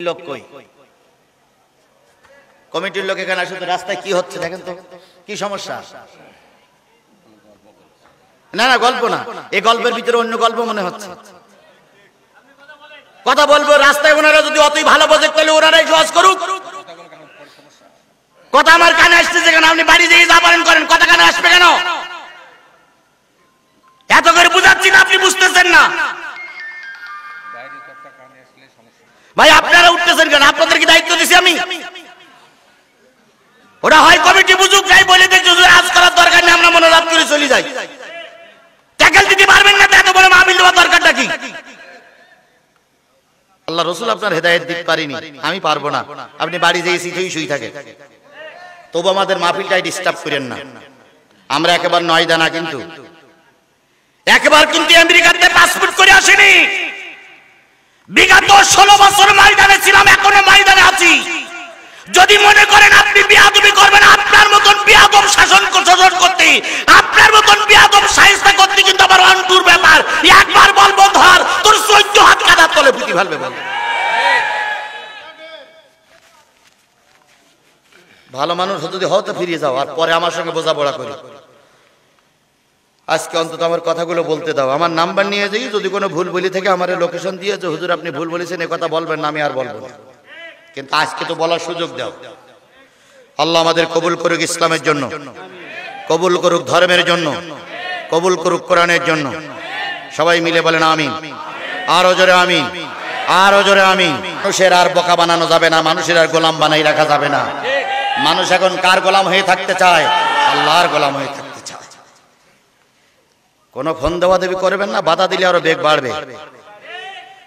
লোক কই কমিটির লোক এখানে আসলে রাস্তায় কি হচ্ছে দেখেন তো কি সমস্যা। না না গল্প না, এই গল্পের ভিতরে অন্য গল্প মনে হচ্ছে। কথা বলবো, রাস্তায় ওনারা যদি অতই ভালো বোঝে তাহলে ওনারাই সহজ করুক। কথা আমার কানে আসতেছে কেন? আপনি বাড়ি যেয়ে যা পারেন করেন, কথা কানে আসবে কেন? এত করে বুঝাচ্ছি না, আপনি বুঝতেছেন না ভাই। আপনারা উঠতেছেন কেন? আপনাদের কি দায়িত্ব দিছি আমি? ওরা হয় কমিটি বুঝুক, যাই বলে দেখছি আজ করার দরকার নেই, আমরা মনোরাত করে চলে যাই। ট্যাকেল দিতে পারবেন না, এত বড় মাহফিল দেওয়ার দরকারটা কি? আল্লাহ রাসূল আপনার হেদায়েত দিতে পারিনি, আমি পারবো না। আপনি বাড়ি যেয়ে সিটেই শুই থাকে, তবু আমাদের মাহফিলটাই ডিস্টার্ব করেন না। আমরা একেবারে নয়দা না, কিন্তু একবার কিন্তু আমেরিকাতে পাসপোর্ট করে আসেনি। বিগত 16 বছর ময়দানে ছিলাম, এখনো ময়দানে আছি। যদি মনে করেন আপনি বিয়াদবি করবেন, আপনার মতন বিয়াদব শাসন করতে, আপনার মতন বিয়াদব শায়েস্তা করতে কিন্তু আবার অন্টুর ব্যাপার। একবার বলবো ধর, তোর 14 হাত কাদার তলে পুঁতি ফেলবে বল। ভালো মানুষ যদি হও তো ফিরে যাও, আর পরে আমার সঙ্গে বোঝাপড়া করি। আজকে অন্তত আমার কথাগুলো বলতে দাও। আমার নাম্বার নিয়ে যাই, যদি কোনো ভুল বলি থেকে আমার লোকেশন দিয়ে যে হুজুর আপনি ভুল বলেছেন, এ কথা বলবেন না, আমি আর বলবো না। কিন্তু আজকে তো বলার সুযোগ দাও। আল্লাহ আমাদের কবুল করুক ইসলামের জন্য, কবুল করুক ধর্মের জন্য, কবুল করুক কোরআনের জন্য। সবাই মিলে বলেন আমিন। আরো জোরে আমিন, আরো জোরে আমিন। মানুষের আর বোকা বানানো যাবে না, মানুষের আর গোলাম বানাই রাখা যাবে না। মানুষ এখন কার গোলাম হয়ে থাকতে চায়? আল্লাহর গোলাম হয়ে থাকতে চায়। কোনো ফোন দেওয়া দেবী করবেন না, বাধা দিলে আরো বেগ বাড়বে।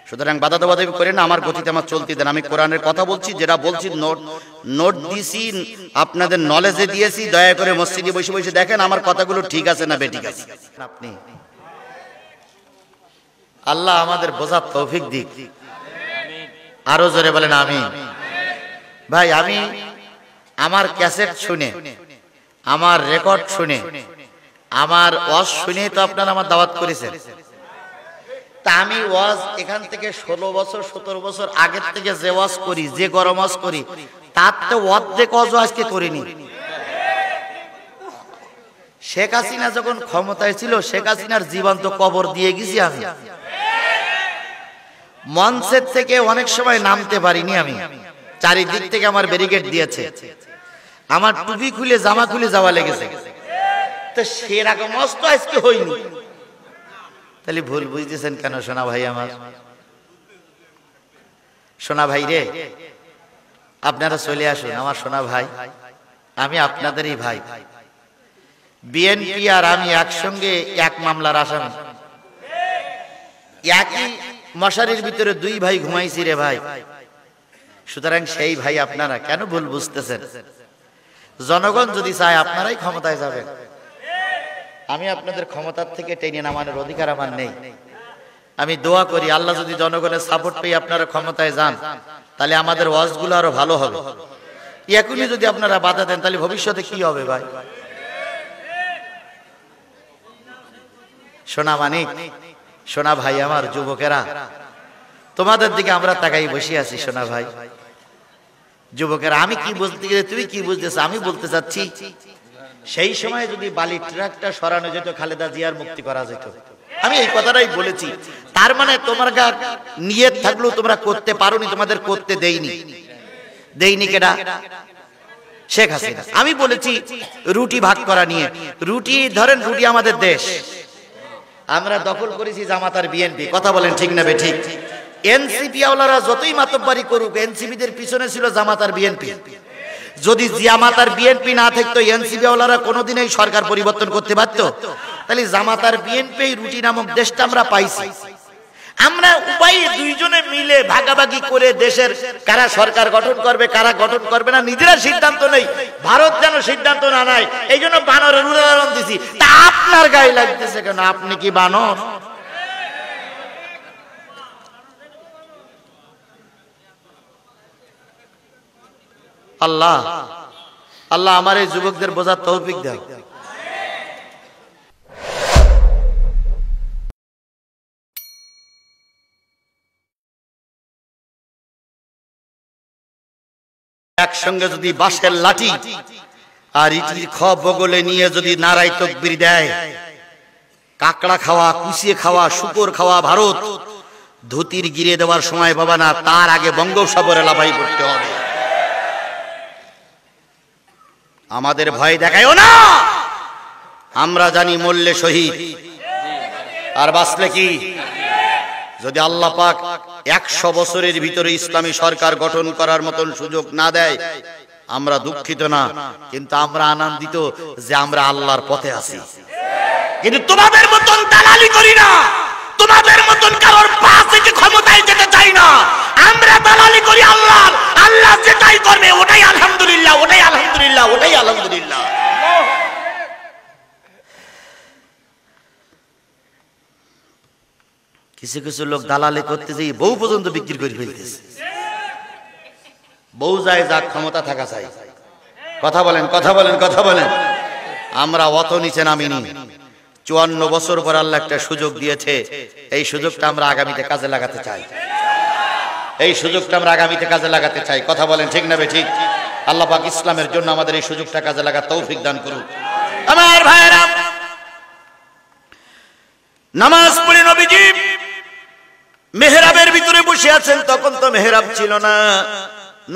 সুতরাং বাধা দেওয়া দেবী করেন না, আমার গতিতে আমার চলতে দেন। আমি কোরআনের কথা বলছি, যেটা বলছি নোট দিয়েছি, আপনাদের নলেজে দিয়েছি। দয়া করে মসজিদে বসে বসে দেখেন আমার কথাগুলো ঠিক আছে না বেঠিক আছে। আপনি আল্লাহ আমাদের বোঝার তৌফিক দিক। আরো জোরে বলেন আমিন। ভাই আমি আমার ক্যাসেট শুনে, আমার রেকর্ড শুনে, আমার ওয়াজ শুনে তো আপনারা আমার দাওয়াত করেছেন। তা আমি ওয়াজ এখান থেকে 16 বছর 17 বছর আগের থেকে যে ওয়াজ করি, যে গরম ওয়াজ করি, তার তো অর্ধেক ওয়াজও আজকে করিনি। শেখ হাসিনা যখন ক্ষমতায় ছিল, শেখ হাসিনার জীবন্ত কবর দিয়ে গেছি আমি। মঞ্চের থেকে অনেক সময় নামতে পারিনি আমি, চারিদিক থেকে আমার ব্যারিকেড দিয়েছে, আমার টুপি খুলে জামা খুলে যাওয়া লেগেছে। তো সেরকম ওয়াজ তো আজকে হয়নি। তাহলে ভুল বুঝতেছেন কেন সোনা ভাই? আমার সোনা ভাই রে, আপনারা চলে আসুন আমার সোনা ভাই। আমি আপনাদেরই ভাই। বিএনপি আর আমি একসঙ্গে এক মামলার আসামি, একই মশারির ভিতরে দুই ভাই ঘুমাইছি রে ভাই। সুতরাং সেই ভাই আপনারা কেন ভুল বুঝতেছেন? জনগণ যদি চায় আপনারাই ক্ষমতায় যাবেন। আমি আপনাদের ক্ষমতার থেকে টেনে নামানোর অধিকার আমার নেই। আমি দোয়া করি আল্লাহ যদি জনগণের সাপোর্ট পেয়ে আপনারা ক্ষমতায় যান, তাহলে আমাদের ওয়াজগুলো আরো ভালো হবে। এখনই যদি আপনারা বাধা দেন, তাহলে ভবিষ্যতে কি হবে ভাই? সোনা মানিক, সোনা ভাই আমার, যুবকেরা তোমাদের দিকে আমরা তাকাই বসে আছি। সোনা ভাই যুবকেরা, আমি কি বলতে গেলে তুমি কি বুঝতেছ? আমি বলতে চাচ্ছি, সেই সময় যদি বালি ট্রাকটা সরানো যেত, খালেদা জিয়ার মুক্তি করা যেত। আমি এই কথাটাই বলেছি। তার মানে তোমার নিয়ত থাকলেও তোমরা করতে পারোনি, তোমাদের করতে দেইনি কেডা? শেখ হাসিনা। আমি বলেছি রুটি ভাগ করা নিয়ে, রুটি ধরেন, রুটি আমাদের দেশ, আমরা দখল করেছি জামাত আর বিএনপি। কথা বলেন ঠিক না বেঠিক? এনসিপি ওয়ালারা যতই মাতব্বারি করুক, এনসিপিদের পিছনে ছিল জামাত আর বিএনপি। যদি জামাত আর বিএনপি না থাকতো, এনসিপি ওয়ালারা কোনোদিনই সরকার পরিবর্তন করতে পারতো? তাহলে জামাত আর বিএনপি রুটি নামক দেশটা আমরা পাইছি। আমরা উভয়ে দুইজনে মিলে ভাগাভাগি করে দেশের কারা সরকার গঠন করবে, কারা গঠন করবে না, নিজেরা সিদ্ধান্ত নেই। ভারত যেন সিদ্ধান্ত না নেয়, এই জন্য বানরের উদাহরণ দিছি। তা আপনার গায়ে লাগতেছে কেন? আপনি কি বানর? আল্লাহ আল্লাহ আমার এই যুবকদের বোঝার তৌফিক দাও। একসঙ্গে যদি বাঁশের লাঠি আর ইটির খপ বগলে নিয়ে যদি নারায় তাকবীর দেয়, কাকড়া খাওয়া, কুচিয়ে খাওয়া, শুকর খাওয়া ভারত ধুতির গিরে দেওয়ার সময় বাবা না, তার আগে বঙ্গোপসাগরে লাফাই পড়তে হবে। আমাদের ভয় দেখায়ও না, আমরা জানি মরলে শহীদ আর বাঁচলে কি। যদি আল্লাহ পাক 100 বছরের ভিতরে ইসলামী সরকার গঠন করার মতন সুযোগ না দেয়, আমরা দুঃখিত না, কিন্তু আমরা আনন্দিত যে আমরা আল্লাহর পথে আছি। কিন্তু তোমাদের মতন দালালি করি না, তোমাদের মতন কারোর পাশ থেকে ক্ষমতায় যেতে চাই না। আমরা দালালি করি আল্লাহ, আল্লাহ যেটাই করবে ওটাই আলহামদুলিল্লাহ, ওটাই আলহামদুলিল্লাহ, ওটাই আলহামদুলিল্লাহ। কিছু কিছু লোক দালালি করতে যেয়ে বউ পর্যন্ত বিক্রি করে ফেলতেছে। বউ যায় যাক, ক্ষমতা থাকা চাই। কথা বলেন, কথা বলেন, কথা বলেন। আমরা অত নিচে নামিনি। 54 বছর পর আল্লাহ একটা সুযোগ দিয়েছে, এই সুযোগটা আমরা আগামীতে কাজে লাগাতে চাই। এই সুযোগটা আমরা আগামীতে কাজে লাগাতে চাই। কথা বলেন ঠিক না ঠিক? আল্লাহ পাক ইসলামের জন্য আমাদের এই সুযোগটা কাজে লাগার তৌফিক দান করুন। আমার ভাইয়েরা, নামাজ পড়ে নবীজি মেহরাবের ভিতরে বসে আছেন। তখন তো মেহরাব ছিল না।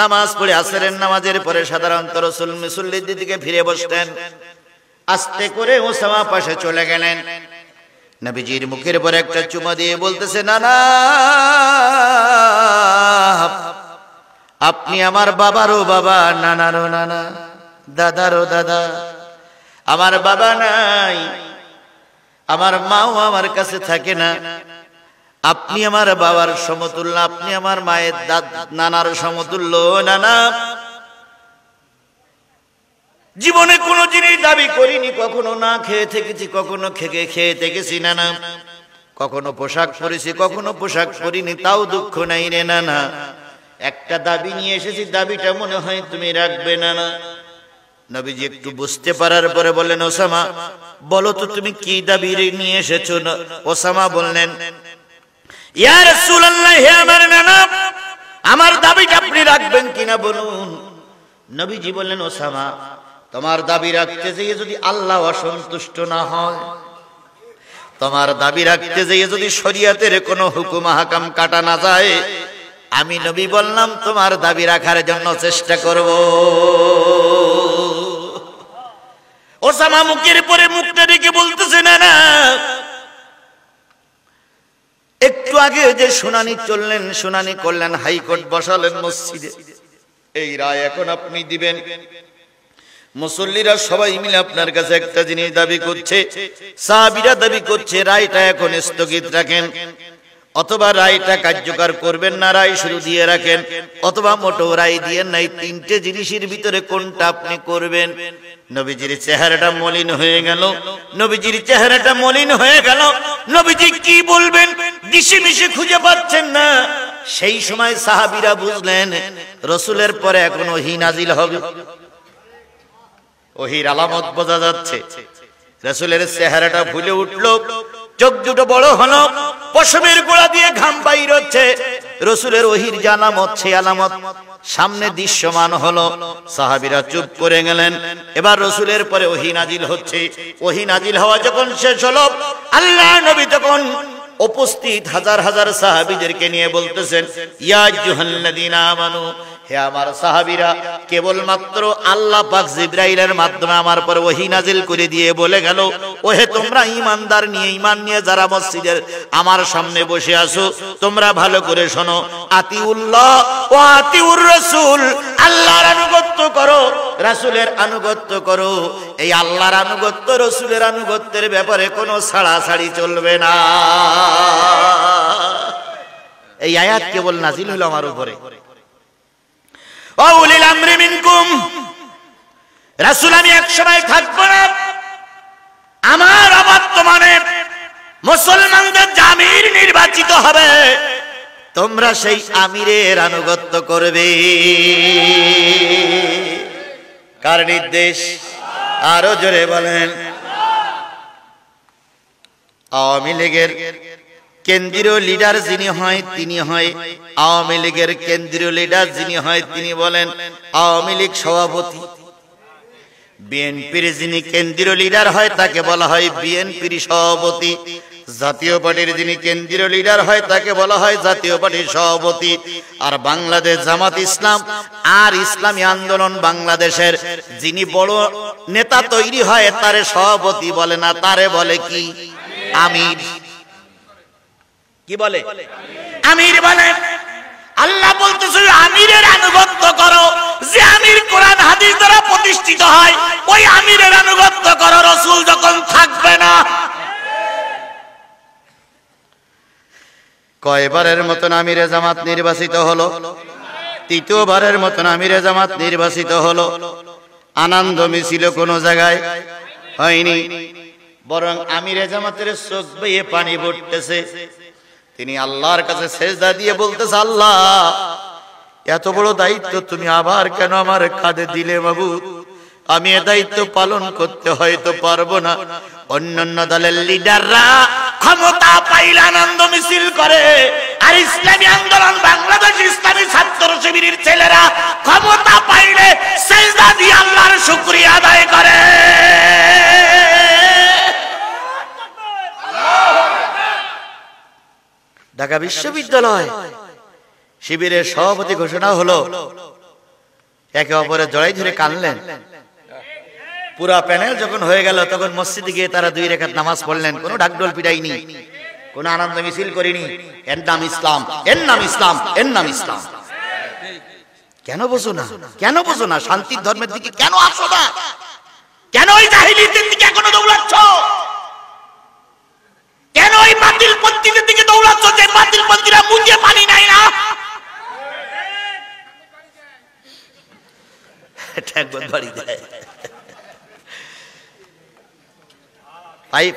নামাজ পড়ে আসরের নামাজের পরে সাধারণত রাসূল মুসল্লিদের দিকে ফিরে বসতেন। আস্তে করে ওসামা পাশে চলে গেলেন। নবীজির মুখের উপর একটা চুমা দিয়ে বলতেছে, নানা আপনি আমার বাবারও বাবা, নানারও নানা, দাদারও দাদা। আমার বাবা নাই, আমার মাও আমার কাছে থাকে না। আপনি আমার বাবার সমতুল্য, আপনি আমার মায়ের নানার সমতুল্য। নানা জীবনে কোনো জিনিস দাবি করিনি, কখনো না খেয়ে থেকেছি, কখনো খেয়ে থেকেছি নানা। কখনো পোশাক পরেছি, কখনো পোশাক পরিনি, তাও দুঃখ নাই রে নানা। একটা দাবি নিয়ে এসেছি, দাবিটা মনে হয় তুমি রাখবে নানা। নবীজি একটু বুঝতে পারার পরে বললেন, ওসামা বলো তো তুমি কি দাবি নিয়ে এসেছো? ওসামা বললেন, ইয়া রাসূলুল্লাহ, হে আমার নানা, আমার দাবিটা আপনি রাখবেন কিনা বলুন। নবীজি বললেন, ওসামা তোমার দাবি রাখতে যেয়ে যদি আল্লাহ অসন্তুষ্ট না হয়, তোমার দাবি রাখতে যেয়ে যদি শরীয়তের কোনো হুকুম হাকাম কাটা না যায়, আমি নবী বললাম তোমার দাবি রাখার জন্য চেষ্টা করব। ওসামা মুখের পরে মুখটা রেখে বলতেছে, না একটু আগে যে শুনানি চললেন, শুনানি করলেন, হাইকোর্ট বসালেন মসজিদে, এই রায় এখন আপনি দিবেন। মুসল্লিরা সবাই মিলে আপনার কাছে একটা জিনিস দাবি করছে, সাহাবীরা দাবি করছে, রায়টা এখন স্থগিত রাখেন, অথবা রায়টা কার্যকর করবেন না, রায় শুরু দিয়ে রাখেন, অথবা মোটো রায় দিয়ে নাই। তিনটে জিনিসের ভিতরে কোনটা আপনি করবেন? নবীজির চেহারাটা মলিন হয়ে গেল। নবীজির চেহারাটা মলিন হয়ে গেল। নবীজি কি বলবেন দিশে খুঁজে পাচ্ছেন না। সেই সময় সাহাবীরা বুঝলেন রাসূলের পরে এখন ওহী নাজিল হবে। ওহীর আলামত বোঝা যাচ্ছে। রাসূলের চেহারাটা ফুলে উঠলো, চোখ দুটো বড় হলো, পশমের গোড়া দিয়ে ঘাম বাইর হচ্ছে। রাসূলের ওহীর জানামত, সেই আলামত সামনে দৃশ্যমান হলো। সাহাবীরা চুপ করে গেলেন। এবার রাসূলের পরে ওহী নাজিল হচ্ছে। ওহী নাজিল হওয়া যখন শেষ হলো, আল্লাহর নবী তখন উপস্থিত হাজার হাজার সাহাবীদেরকে নিয়ে বলতেছেন, ইয়া আইয়ুহাল্লাযীনা আমানু, হে আমার সাহাবীরা, কেবলমাত্র আল্লাহ পাক জিবরাইলের মাধ্যমে আমার পর ওহী নাজিল করে দিয়ে বলে গেল, ওহে তোমরা ঈমানদার নিয়ে, ঈমান নিয়ে যারা মসজিদের আমার সামনে বসে আছো, তোমরা ভালো করে শোনো, আতিউল্লাহ ওয়া আতিউর রাসূল, আল্লাহর আনুগত্য করো, রাসূলের আনুগত্য করো। এই আল্লাহর আনুগত্য, রাসূলের আনুগত্যের ব্যাপারে কোনো ছাড়াছাড়ি চলবে না। এই আয়াত কেবল নাজিল হলো আমার উপরে। উলিল আমরি মিনকুম, রাসূল আমি এক সময় থাকবো না, আমার বর্তমানে মুসলমানদের আমির নির্বাচিত হবে, তোমরা সেই আমিরের আনুগত্য করবে। কার নির্দেশ? আরো জোরে বলেন। আওয়ামী লীগের কেন্দ্রীয় লিডার যিনি হয় তিনি হয় আওয়ামী লীগের কেন্দ্রীয় লিডার যিনি হয় তিনি বলেন আওয়ামী লীগ সভাপতি। বিএনপির যিনি কেন্দ্রীয় লিডার হয় তাকে বলা হয় বিএনপির সভাপতি। জাতীয় পার্টির যিনি কেন্দ্রীয় লিডার হয় তাকে বলা হয় জাতীয় পার্টির সভাপতি। আর বাংলাদেশ জামাত ইসলাম আর ইসলামী আন্দোলন বাংলাদেশের যিনি বড় নেতা তৈরি হয় তারে সভাপতি বলে না, তারে বলে কি? আমির। কি বলে? আমির বলে। আল্লাহ বলতেছে আমিরের আনুগত্য করো, যে আমির কোরআন হাদিস দ্বারা প্রতিষ্ঠিত হয় ওই আমিরের আনুগত্য করো রাসূল যখন থাকবে না। কয়বারের মতন আমিরে জামাত নির্বাচিত হলো? তৃতীয়বারের মতন আমিরে জামাত নির্বাচিত হলো। আনন্দ মিছিল কোন জায়গায় হয়নি, বরং আমিরে জামাতের চোখ বেয়ে পানি পড়তেছে। তিনি আল্লাহর কাছে সেজদা দিয়ে বলতেছে, আল্লাহ এত বড় দায়িত্ব তুমি আবার কেন আমার কাঁধে দিলে মাবুদ? আমি এ দায়িত্ব পালন করতে হয়তো পারবো না। অন্যান্য দলের লিডাররা ক্ষমতা পাইলে আনন্দ মিছিল করে, আর ইসলামী আন্দোলন বাংলাদেশ ইসলামী ছাত্র শিবিরের ছেলেরা ক্ষমতা পাইলে সেজদা দিয়ে আল্লাহর শুকরিয়া আদায় করে। ঢাকা বিশ্ববিদ্যালয় শিবিরের সভাপতি ঘোষণা হলো, একে অপরের জড়াই ধরে কানলেন। পুরা প্যানেল যখন হয়ে গেল তখন মসজিদে গিয়ে তারা 2 রাকাত নামাজ পড়লেন। কোনো ঢাকঢোল পিটাইনি, কোনো আনন্দ মিছিল করিনি। এর নাম ইসলাম, এর নাম ইসলাম, এর নাম ইসলাম। কেন বোঝো না? কেন বোঝো না? শান্তির ধর্মের দিকে কেন আসো না? কেন ওই জাহিলিয়াতের দিকে এখনো দৌড়াচ্ছ? কেন ওই বাতিল পন্থীদের দিকে দৌড়াচ্ছ? যে বাতিল পন্থীরা মুখে পানি নাই না।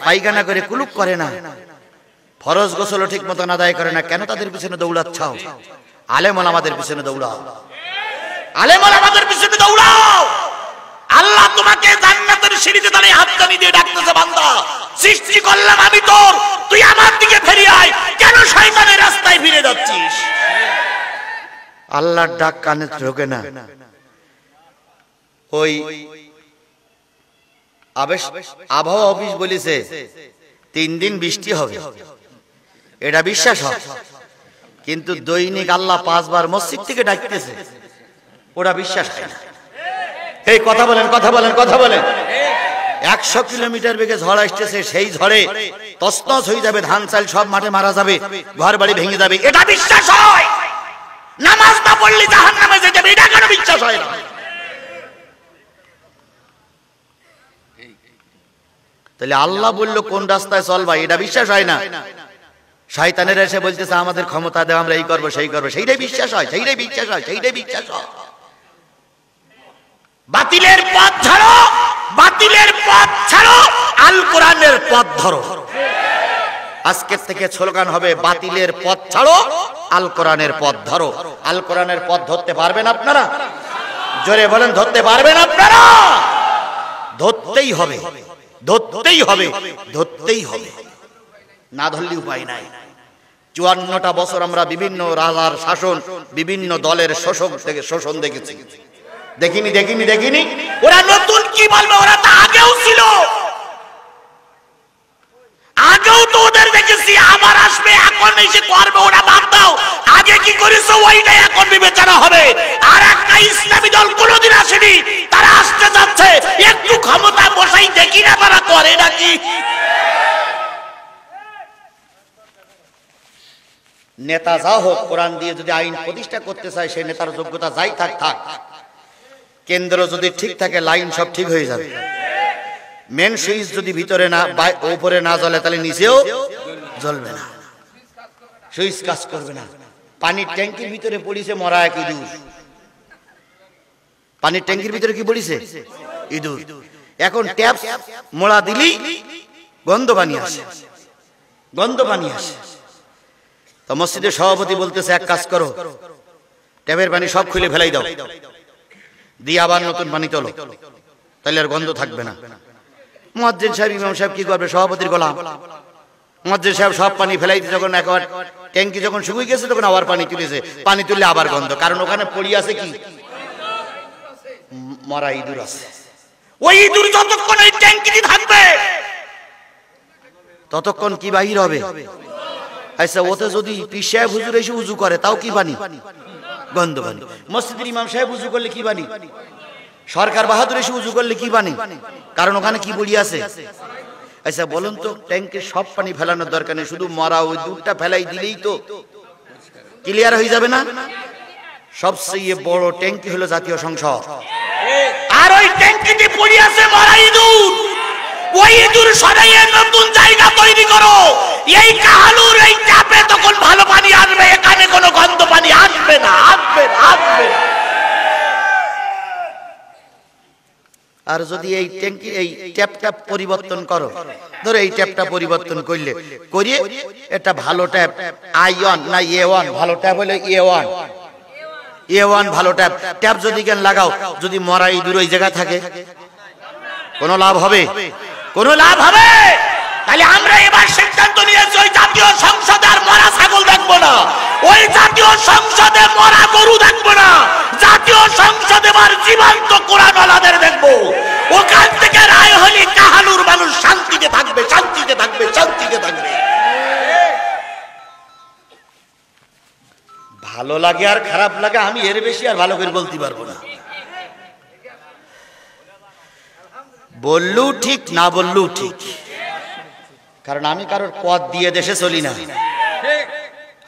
পায়খানা করে কুলুপ করে না, ফরজ গোসল ঠিক মতন আদায় করে না, কেন তাদের পিছনে দৌড়াচ্ছ? আলেম ওলামাদের পিছনে দৌড়াও, আলেম ওলামাদের পিছনে দৌড়াও। আল্লাহ তোমাকে জান্নাতের সিঁড়িতে দাঁড়িয়ে হাততালি দিয়ে ডাকতেছে, বান্দা সৃষ্টি করলাম আমি তোর, তুই আমার দিকে ফিরে আয়, কেন শয়তানের রাস্তায় ফিরে যাচ্ছিস? আল্লাহর ডাক কানে ঢোকে না। ওই আবহাওয়া অফিস বলেছে 3 দিন বৃষ্টি হবে, এটা বিশ্বাস হয়, কিন্তু দৈনিক আল্লাহ 5 বার মসজিদ থেকে ডাকতেছে, ওটা বিশ্বাস হয় না। এই কথা বলেন, কথা বলেন, কথা বলেন। 100 কিলোমিটার বেগে ঝড় আসতেছে, সেই ঝড়ে তছনছ হয়ে যাবে, ধান চাল সব মাঠে মারা যাবে, ঘর বাড়ি ভেঙে যাবে, এটা বিশ্বাস হয়। নামাজ না পড়লে জাহান্নামে যেতে হবে, এটা কেন বিশ্বাস হয় না? তাহলে আল্লাহ বললো কোন রাস্তায় চলবা, এটা বিশ্বাস হয় না। শয়তানেরা এসে বলতেছে আমাদের ক্ষমতা দেও, আমরা এই করব সেই করব, সেইটাই বিশ্বাস হয়, সেইটাই বিশ্বাস হয়, সেইটাই বিশ্বাস হয়। বাতিলের পথ ছাড়ো, বাতিলের পথ ছাড়ো, আল কোরআনের পথ ধরো। আজকে থেকে স্লোগান হবে বাতিলের পথ ছাড়ো, আল কোরআনের পথ ধরো। আল কোরআনের পথ ধরতে পারবেন আপনারা? জোরে বলেন, ধরতে পারবেন আপনারা? ধরতেই হবে, ধরতেই হবে, ধরতেই হবে, না ধরলে উপায় নাই। 54টা বছর আমরা বিভিন্ন রাজার শাসন, বিভিন্ন দলের শোষক থেকে শোষণ দেখেছি। দেখিনি দেখিনি দেখিনি? ওরা নতুন কি বলবে? ওরা তো আগেও ছিল, আগেও তো ওদের দেখেছি, আবার আসবে, এখন এসে করবে। ওরা বাদ দাও, আগে কি করেছো ওইটাই এখন বিবেচনা হবে। আর একটা ইসলামী দল কোনোদিন আসেনি, তারা আসতে যাচ্ছে, একটু ক্ষমতা বসাই দেখি না তারা করে নাকি। নেতা যা হোক, কোরআন দিয়ে যদি আইন প্রতিষ্ঠা করতে চায়, সেই নেতার যোগ্যতা যাই থাক থাক, কেন্দ্র যদি ঠিক থাকে লাইন সব ঠিক হয়ে যাবে। মেন সুইচ যদি ভিতরে না উপরে না জ্বলে তাহলে নিচেও জ্বলবে না, সুইচ কাজ করবে না। পানির ট্যাঙ্কির ভিতরে পড়িছে মরা এক ইঁদুর। পানির ট্যাঙ্কির ভিতরে কি পড়িছে? ইঁদুর। এখন ট্যাপ মোড়া দিলি গন্ধ পানি আসে, গন্ধ পানি আসে। তো মসজিদের সভাপতি বলতেছে এক কাজ করো, ট্যাপের পানি সব খুলে ফেলাই দাও, দিয়ে আবার নতুন পানি তোলো, তাহলে আর গন্ধ থাকবে না। মুয়াজ্জিন সাহেব, ইমাম সাহেব কি করবে? সভাপতির গোলাম, মসজিদ সাহেব সব পানি ফেলাইতে যখন একবার ট্যাঙ্কি যখন শুকিয়ে গেছে তখন আবার পানি তুলেছে, পানি তুললে আবার গন্ধ, কারণ ওখানে পড়ি আছে কি মরা ইঁদুর আছে। ওই ইঁদুর যতক্ষণ এই ট্যাঙ্কিতে থাকবে ততক্ষণ কি বাহির হবে? আচ্ছা, ওতে যদি পীর সাহেব হুজুর এসে উজু করে তাও কি পানি? গন্ধ পানি। মসজিদের ইমাম সাহেব উজু করলে কি পানি? সরকার বাহাদুর এসে উজু করলে কি পানি? কারণ ওখানে কি পড়ি আছে। আচ্ছা বলুন তো, ট্যাঙ্কে সব পানি ফেলানোর দরকার নেই, শুধু মরা ওই দুধটা ফেলাই দিলেই তো ক্লিয়ার হয়ে যাবে না? সবচেয়ে বড় ট্যাঙ্কি হলো জাতীয় সংসদ, আর ওই ট্যাঙ্কিতে পড়ে আছে মরা ইঁদুর। ওই ইঁদুর সরাইয়ে নতুন জায়গা তৈরি করো। এই কাহালুর এই চাপে তখন ভালো পানি আসবে, এখানে কোনো গন্ধ পানি আসবে না, আসবে না, আসবে না। আর যদি এই ট্যাঙ্কি এই ট্যাপটা পরিবর্তন করো, ধরো এই ট্যাপটা পরিবর্তন করলে করিয়ে এটা ভালো ট্যাপ I1 না A1, ভালো ট্যাপ হলো A1 ভালো ট্যাপ। ট্যাপ যদি কেন লাগাও, যদি মরা ইঁদুর ওই জায়গা থাকে কোনো লাভ হবে? কোনো লাভ হবে? তাহলে আমরা এবার সিদ্ধান্ত নিয়েছি ওই জাতীয় সংসদে আর মরা ছাগল দেখবো না, ওই জাতীয় সংসদে মরা গরু দেখবো না, জাতীয় সংসদে এবার জীবন্ত কোরআনওয়ালাদের দেখবো। ওখান থেকে রায় হলি কাহালুর মানুষ শান্তিতে থাকবে, শান্তিতে থাকবে, শান্তিতে থাকবে। ভালো লাগে আর খারাপ লাগে, আমি এর বেশি আর ভালো করে বলতে পারবো না। বললেও ঠিক, না বললেও ঠিক, কারণ আমি কারোর পদ দিয়ে দেশে চলি না।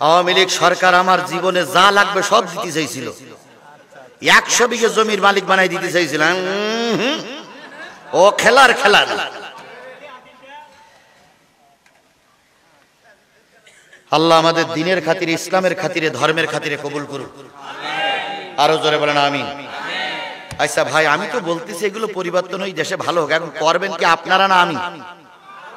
আওয়ামী লীগ সরকার আমার জীবনে যা লাগবে সব দিতে চাইছিল, 100 বিঘে জমির মালিক বানাই দিতে চাইছিল। ও খেলার খেলা না। আল্লাহ আমাদের দিনের খাতিরে, ইসলামের খাতিরে, ধর্মের খাতিরে কবুল করুন। আরো জোরে বলেন আমিন। আচ্ছা ভাই, আমি তো বলতেছি এগুলো পরিবর্তন হয়ে দেশে ভালো হোক, এখন করবেন কি আপনারা না আমি?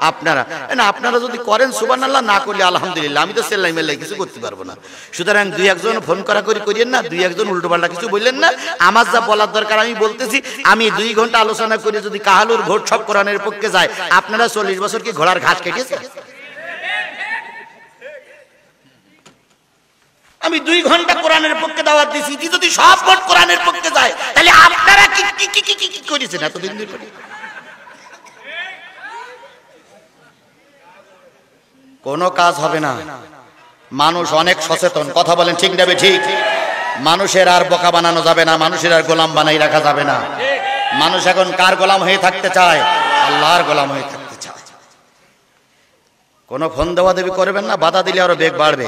আপনারা না, আপনারা যদি করেন সুবহানাল্লাহ, না করলে আলহামদুলিল্লাহ। আমি তো সেল্লাই মেল্লাই কিছু করতে পারবো না। সুতরাং দুই একজন ফোন করিয়েন না, দুই একজন উল্টো পাল্টা কিছু বললেন না। আমার যা বলার দরকার আমি বলতেছি। আমি 2 ঘন্টা আলোচনা করে যদি কাহালুর ভোট সব কোরআনের পক্ষে যায়, আপনারা 40 বছর কি ঘোড়ার ঘাস কেটেছে? আমি 2 ঘন্টা কোরআনের পক্ষে দাওয়াত দিছি, যদি সব ভোট কোরআনের পক্ষে যায় তাহলে আপনারা কি কি কি কি করেছেন এতদিন ধরে? কোনো কাজ হবে না। মানুষ অনেক সচেতন, কথা বলেন ঠিক না ঠিক? মানুষের আর বোকা বানানো যাবে না, মানুষের আর গোলাম বানাই রাখা যাবে না। মানুষ এখন কার গোলাম হয়ে থাকতে চায়? আল্লাহর গোলাম হয়ে থাকতে চায়। কোনো ফোন দেওয়া দেবী করবেন না, বাধা দিলে আরো বেগ বাড়বে।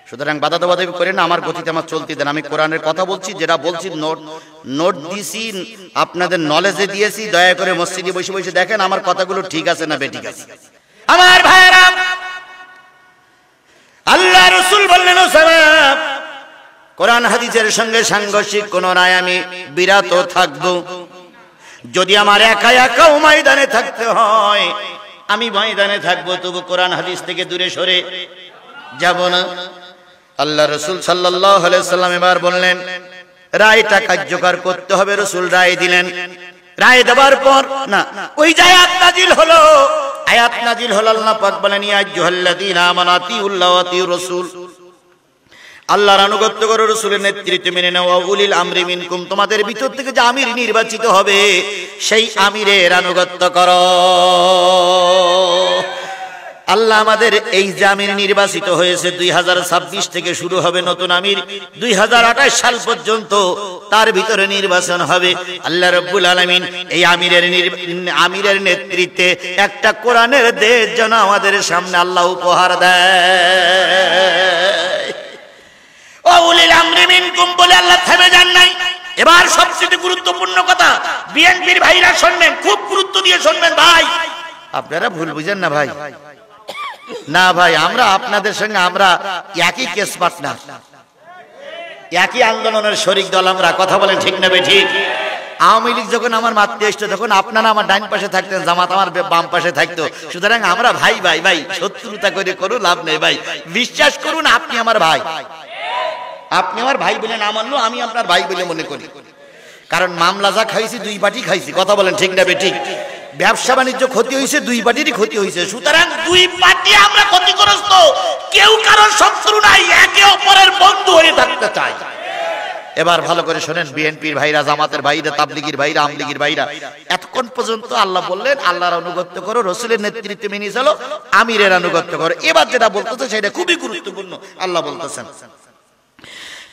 সুতরাং বাধা দেওয়া দেবী করেন না, আমার গতিতে আমার চলতে দেন। আমি কোরআনের কথা বলছি, যেটা বলছি নোট দিছি, আপনাদের নলেজে দিয়েছি। দয়া করে মসজিদে বসে বসে দেখেন আমার কথাগুলো ঠিক আছে না বেঠিক আছে। আমার ভাইরা, আল্লাহ রাসূল বললেন কোরআন হাদিসের সঙ্গে সাংঘর্ষিক কোন রায় আমি বিরত থাকব। যদি আমার একা একাও ময়দানে থাকতে হয়, আমি ময়দানে থাকবো, তবু কোরআন হাদিস থেকে দূরে সরে যাব না। আল্লাহ রাসূল সাল্লাল্লাহু আলাইহি সাল্লাম এবার বললেন রায়টা কার্যকর করতে হবে। রাসূল রায় দিলেন। রায় দেওয়ার পর না, ওই যে আয়াত নাজিল হলো, আল্লাহ পাক বলেন ইয়া আইয়ুহাল্লাযীনা আমানু আতিউল্লাহ ওয়া আতিউর রাসূল, আল্লাহর আনুগত্য করো, রাসূলের নেতৃত্ব মেনে নাও। উলিল আমরি মিনকুম, তোমাদের ভিতর থেকে যে আমির নির্বাচিত হবে সেই আমিরের আনুগত্য করো। আল্লাহ আমাদের এই যে আমির নির্বাচিত হয়েছে 2026 থেকে শুরু হবে নতুন আমির, 2028 সাল পর্যন্ত তার ভিতরে নির্বাচন হবে। আল্লাহ রাব্বুল আলামিন এই আমিরের নেতৃত্বে একটা কোরআনের দেশ যেন আমাদের সামনে আল্লাহ উপহার দেয়। ও উলিল আমরি মিনকুম বলে আল্লাহ থেমে যান নাই। এবার সবচেয়ে গুরুত্বপূর্ণ কথা, বিএনপির ভাইরা শুনবেন, খুব গুরুত্ব দিয়ে শুনবেন ভাই। আপনারা ভুল বুঝেন না ভাই, না ভাই, আমরা আপনাদের সঙ্গে আমরা একই কেস পার্টনার, একই আন্দোলনের শরিক দল আমরা। কথা বলেন ঠিক না ঠিক? আওয়ামী লীগ যখন আমার মারতে আসতো তখন আপনারা আমার ডান পাশে থাকতেন, জামাত আমার বাম পাশে থাকতো। সুতরাং আমরা ভাই ভাই ভাই, শত্রুতা করে কোনো লাভ নেই ভাই। বিশ্বাস করুন, আপনি আমার ভাই, আপনি আমার ভাই বলে না মানলো, আমি আপনার ভাই বলে মনে করি। কারণ মামলা যা খাইছি 2 পার্টি খাইছি। কথা বলেন ঠিক না ঠিক? ব্যবসা বাণিজ্য ক্ষতি হয়েছে, দুই পার্টিরই ক্ষতি হয়েছে। সুতরাং দুই পার্টি আমরা ক্ষতিগ্রস্ত, কেউ কারোর শত্রু নাই, একে অপরের বন্ধু হয়ে থাকতে চাই। এবার ভালো করে শোনেন, বিএনপির ভাইরা, জামাতের ভাইরা, তাবলিগীর ভাইরা, আমলিগীর ভাইরা, এতক্ষণ পর্যন্ত আল্লাহ বললেন আল্লাহর আনুগত্য করো, রসুলের নেতৃত্বে মেনে চলো, আমিরের আনুগত্য করো। এবার যেটা বলতেছে সেটা খুবই গুরুত্বপূর্ণ। আল্লাহ বলতেছেন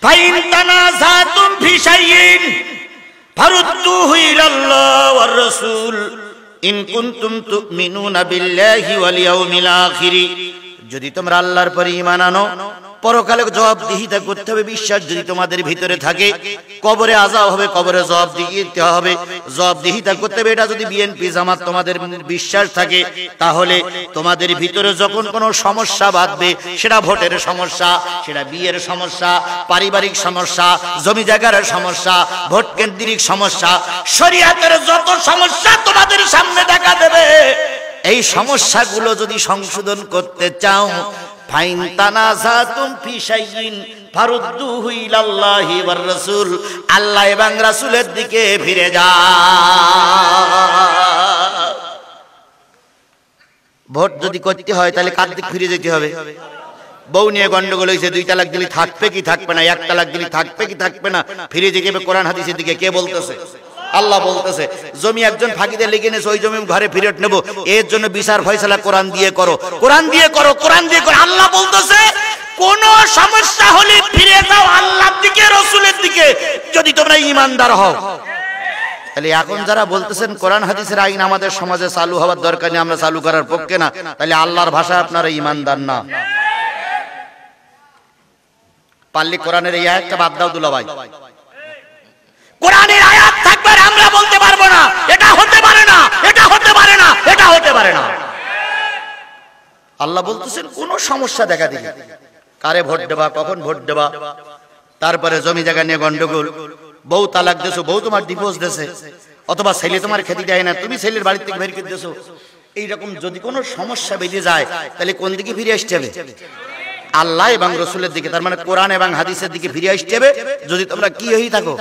ফাইন তানাযাতুম ফি শাইইন ফারুদ্দুহু ইলাল্লাহ ওয়ার রাসূল ইন কুনতুম তুমিনুনা বিল্লাহি ওয়াল ইয়াউমিল আখির। যদি তোমরা আল্লাহর পরে ঈমান আনো, পরকালে জবাবদিহিতা করতে হবে, বিশ্বাস যদি তোমাদের ভিতরে থাকে, কবরে আযাব হবে, কবরে জবাবদিহিতা হবে, জবাবদিহিতা করতে হবে, এটা যদি বিএনপি জামাত তোমাদের বিশ্বাস থাকে, তাহলে তোমাদের ভিতরে যখন কোনো সমস্যা বাঁধবে, সেটা ভোটের সমস্যা, সেটা বিয়ের সমস্যা, পারিবারিক সমস্যা, জমি জায়গার সমস্যা, ভোট কেন্দ্রিক সমস্যা, শরীয়তের যত সমস্যা তোমাদের সামনে দেখা দেবে, এই সমস্যাগুলো যদি সংশোধন করতে চাও, ফাইন তানাযাতুম ফি শাইইন ফারুদ্দুহু ইলাল্লাহি ওয়ার রাসূল, আল্লাহ এবং রাসূলের দিকে ফিরে যাও। ভোট যদি করতে হয় তাহলে কার দিকে ফিরে যেতে হবে? বউ নিয়ে গন্ডগোল হয়েছে, 2 তালাক দিলে থাকবে কি থাকবে না, 1 তালাক দিলে থাকবে কি থাকবে না, ফিরে যেতে হবে কোরআন হাদিসের দিকে। কে বলতেছে? আল্লাহ বলতেছে জমি একজন ফাঁকিতে লিখে নিয়েছে, ওই জমি ঘরে ফিরত নেব, এর জন্য বিচার ফয়সালা কোরআন দিয়ে করো, কোরআন দিয়ে করো, কোরআন দিয়ে করো। আল্লাহ বলতেছে কোন সমস্যা হলে ফিরে যাও আল্লাহর দিকে, রাসূলের দিকে, যদি তোমরা ঈমানদার হও। তাহলে এখন যারা বলতেছেন কোরআন হাদিসের আইন আমাদের সমাজে চালু হওয়ার দরকার নেই, আমরা চালু করার পক্ষে না, তাহলে আল্লাহর ভাষায় আপনারা ঈমানদার না। পারলে কোরআনের এই আয়াতটা বাদ দাও দুলা ভাই। কোরআনের আয়াত থাকবে আমরা বলতে পারবো না এটা হতে পারে না, এটা হতে পারে না, এটা হতে পারে না। আল্লাহ বলতেছেন কোন সমস্যা দেখা দিলে, কারে ভোট দেবা, কখন ভোট দেবা, তারপরে জমি জায়গা নিয়ে গন্ডগোল, বউ তালাক দেছো, বউ তোমার ডিভোর্স দেছে, অথবা ছেলে তোমার খেতে দেয় না, তুমি ছেলের বাড়ি থেকে বের করে দেছো, এইরকম যদি কোনো সমস্যা বেঁধে যায়, তাহলে কোন দিকে ফিরে আসতে হবে? আল্লাহ এবং রাসূলের দিকে, তার মানে কোরআন এবং হাদিসের দিকে ফিরে আসতে হবে। যদি তোমরা কি হয়ে থাকো,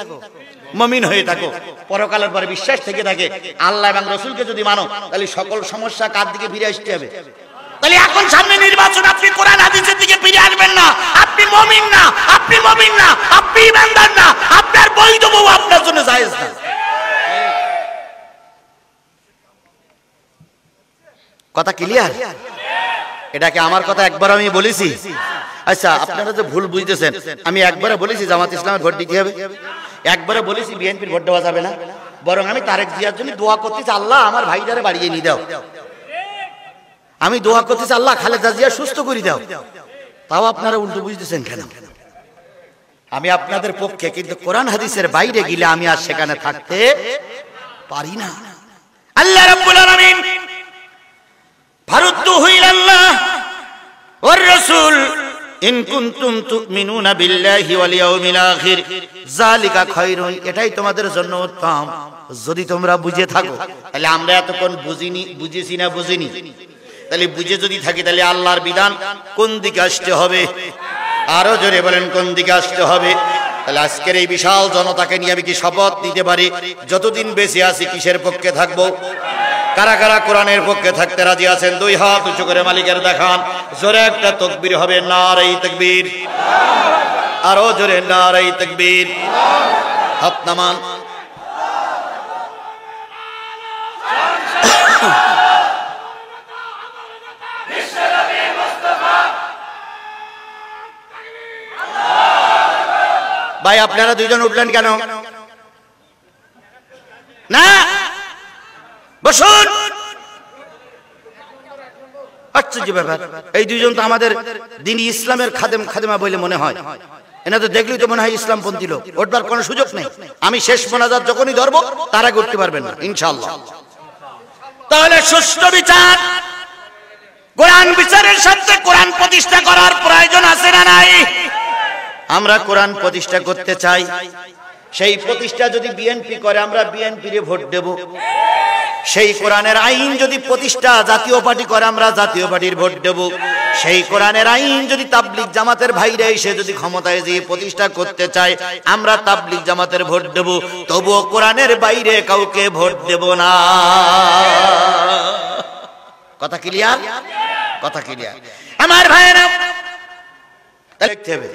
মুমিন হয়ে থাকো, পরকালের পরে বিশ্বাস থেকে থাকে, আল্লাহ এবং রাসূলকে যদি মানো, তাহলে সকল সমস্যা কার দিকে ফিরে আসতে হবে? তাহলে এখন সামনে নির্বাচন, আপনি কোরআন হাদিসের দিকে ফিরে আসবেন না, আপনি মুমিন না, আপনি মুমিন না, আপনি ঈমানদার না, আপনার বৈধ বউ আপনার জন্য জায়েজ না। কথা ক্লিয়ার? এটাকে আমার কথা একবার আমি বলেছি। আচ্ছা আপনারা যে ভুল বুঝতেছেন, আমি একবারে বলেছি জামাত ইসলামের ভোট দিতে হবে, একবারে বলেছি বিএনপির ভোট দেওয়া যাবে না, বরং আমি তারেক জিয়ার জন্য দোয়া করতেছি, আল্লাহ আমার ভাইটারে বাড়িয়ে নিয়ে দাও, আমি দোয়া করতেছি আল্লাহ খালেদা জিয়া সুস্থ করে দাও। তাও আপনারা উল্টো বুঝতেছেন কেন? আমি আপনাদের পক্ষে, কিন্তু কোরআন হাদিসের বাইরে গেলে আমি আর সেখানে থাকতে পারি না। আল্লাহ রাব্বুল আলামিন ফারুদ্দুহু ইলাল্লাহ ওয়ার রাসূল ইন কুনতুম তুমিনুনা বিল্লাহি ওয়াল ইয়াউমিল আখির যালিকা খায়রুন, এটাই তোমাদের জন্য উত্তম যদি তোমরা বুঝে থাকো। তাহলে আমরা এতক্ষণ বুঝিনি, বুঝেছি না বুঝিনি? তাহলে বুঝে যদি থাকি, তাহলে আল্লাহর বিধান কোন দিকে আসতে হবে? আরো জোরে বলেন কোন দিকে আসতে হবে? তাহলে আজকের এই বিশাল জনতাকে নিয়ে আমি কি শপথ নিতে পারি যতদিন বেঁচে আছি কিসের পক্ষে থাকবো? কারা কারা কোরআনের পক্ষে থাকতে রাজি আছেন? 2 হাত উঁচু করে মালিকের দেখান। জোরে একটা তাকবীর হবে, নারে তাকবীর। আরো জোরে নারে তাকবীর। হাত নামান। ভাই আপনারা 2 জন উঠলেন কেন? না বসুন। আচ্ছা জি ব্যাপার, এই 2 জন তো আমাদের দ্বীন ইসলামের খাদেমা বলে মনে হয়, এনাদের দেখলেই তো মনে হয় ইসলামপন্থী লোক। ওঠবার কোনো সুযোগ নেই, আমি শেষ মোনাজাত যখনই ধরবো তার আগে উঠতে পারবেন না ইনশাআল্লাহ। তাহলে সুষ্ঠু বিচার, কোরআন বিচারের সাথে কোরআন প্রতিষ্ঠা করার প্রয়োজন আছে না নাই? আমরা কোরআন প্রতিষ্ঠা করতে চাই, সেই প্রতিষ্ঠা যদি বিএনপি করে আমরা বিএনপিরে ভোট দেব। সেই কোরআনের আইন যদি প্রতিষ্ঠা জাতীয় পার্টি করে আমরা জাতীয় পার্টির ভোট দেব। সেই কোরআনের আইন যদি তাবলিগ জামাতের ভাইরা এসে যদি ক্ষমতায় যে প্রতিষ্ঠা করতে চায় আমরা তাবলিগ জামাতের ভোট দেব, তবুও কোরআনের বাইরে কাউকে ভোট দেব না। কথা ক্লিয়ার? কথা ক্লিয়ার আমার ভাইরা? দেখতে হবে।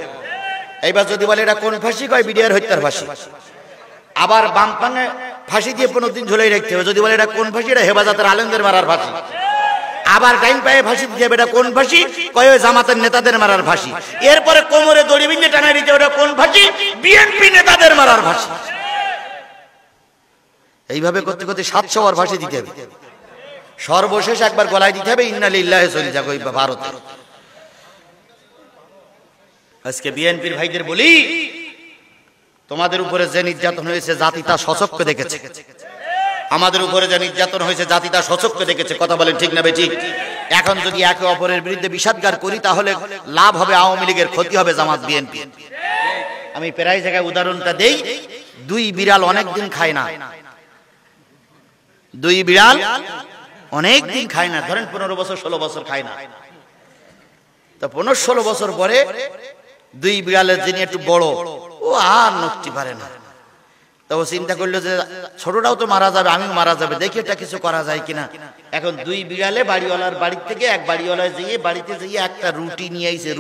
এইবার যদি বলে এটা কোন ফাঁসি, কয় বিডিআর হত্যার ফাঁসি। আবার বামপানে ফাঁসি দিয়ে 15 দিন ঝুলাই রাখতে হবে। যদি বলে এটা কোন ফাঁসি, এটা হেফাজতের আলেমদের মারার ফাঁসি। আবার টাইম পায়ে ফাঁসি দিতে হবে, এটা কোন ফাঁসি, কয় জামাতের নেতাদের মারার ফাঁসি। এরপরে কোমরে দড়ি বিঁধে টানাই দিতে, ওটা কোন ফাঁসি, বিএনপি নেতাদের মারার ফাঁসি। এইভাবে করতে করতে 700 বার ফাঁসি দিতে হবে। সর্বশেষ একবার গলায় দিতে হবে ইন্না লিল্লাহি চলে যাবে ওই ভারতে। আজকে বিএনপির ভাইদের বলি, তোমাদের উপরে যে নির্যাতন হয়েছে জাতি তা সচক্ষে দেখেছে। আমাদের উপরে যে নির্যাতন হয়েছে জাতি তা সচক্ষে দেখেছে। কথা বলেন ঠিক না বেঠিক? এখন যদি একে অপরের বিরুদ্ধে বিষাদগার করি তাহলে লাভ হবে আওয়ামী লীগের, ক্ষতি হবে জামাত বিএনপি। আমি প্রায় জায়গায় উদাহরণটা দেই। 2 বিড়াল অনেক দিন খায় না। 2 বিড়াল অনেক দিন খায় না, ধরেন 15 বছর 16 বছর খায় না। তো 15-16 বছর পরে 2 বিড়ালের যিনি একটু বড়, ও আর নড়তে পারে না। তো চিন্তা করলো যে ছোটটাও তো মারা যাবে, আমিও মারা যাবে, দেখি এটা কিছু করা যায় কিনা। এখন 2 বিড়ালে বাড়িওয়ালার বাড়ি থেকে এক বাড়িওয়ালা যেয়ে বাড়িতে যেয়ে একটা রুটি নিয়ে আইছে।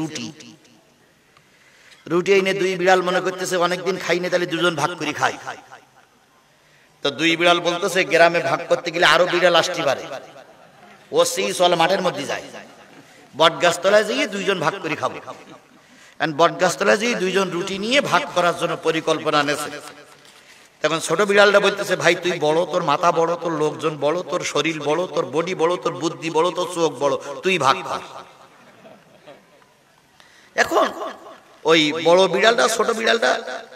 রুটি এনে 2 বিড়াল মনে করতেছে অনেকদিন খাইনি, তাহলে দুজন ভাগ করে খাই। তো 2 বিড়াল বলতেছে গ্রামে ভাগ করতে গেলে আরো বিড়াল আসতে পারে। ও সেই চল মাঠের মধ্যে যায়, বট গাছতলায় যেয়ে 2 জন ভাগ করে খাবো। বট গাছতলায় যেয়ে 2 জন রুটি নিয়ে ভাগ করার জন্য পরিকল্পনা নেছে। তখন ছোট বিড়ালটা বলতেছে, ভাই তুই বড়, তোর মাথা বড়, তোর লোকজন বড়, তোর শরীর বড়, তোর বডি বড়, তোর বুদ্ধি বড়, তোর চোখ বড়, তুই ভাগ কর। এখন ওই বড় বিড়ালটা ছোট বিড়ালটা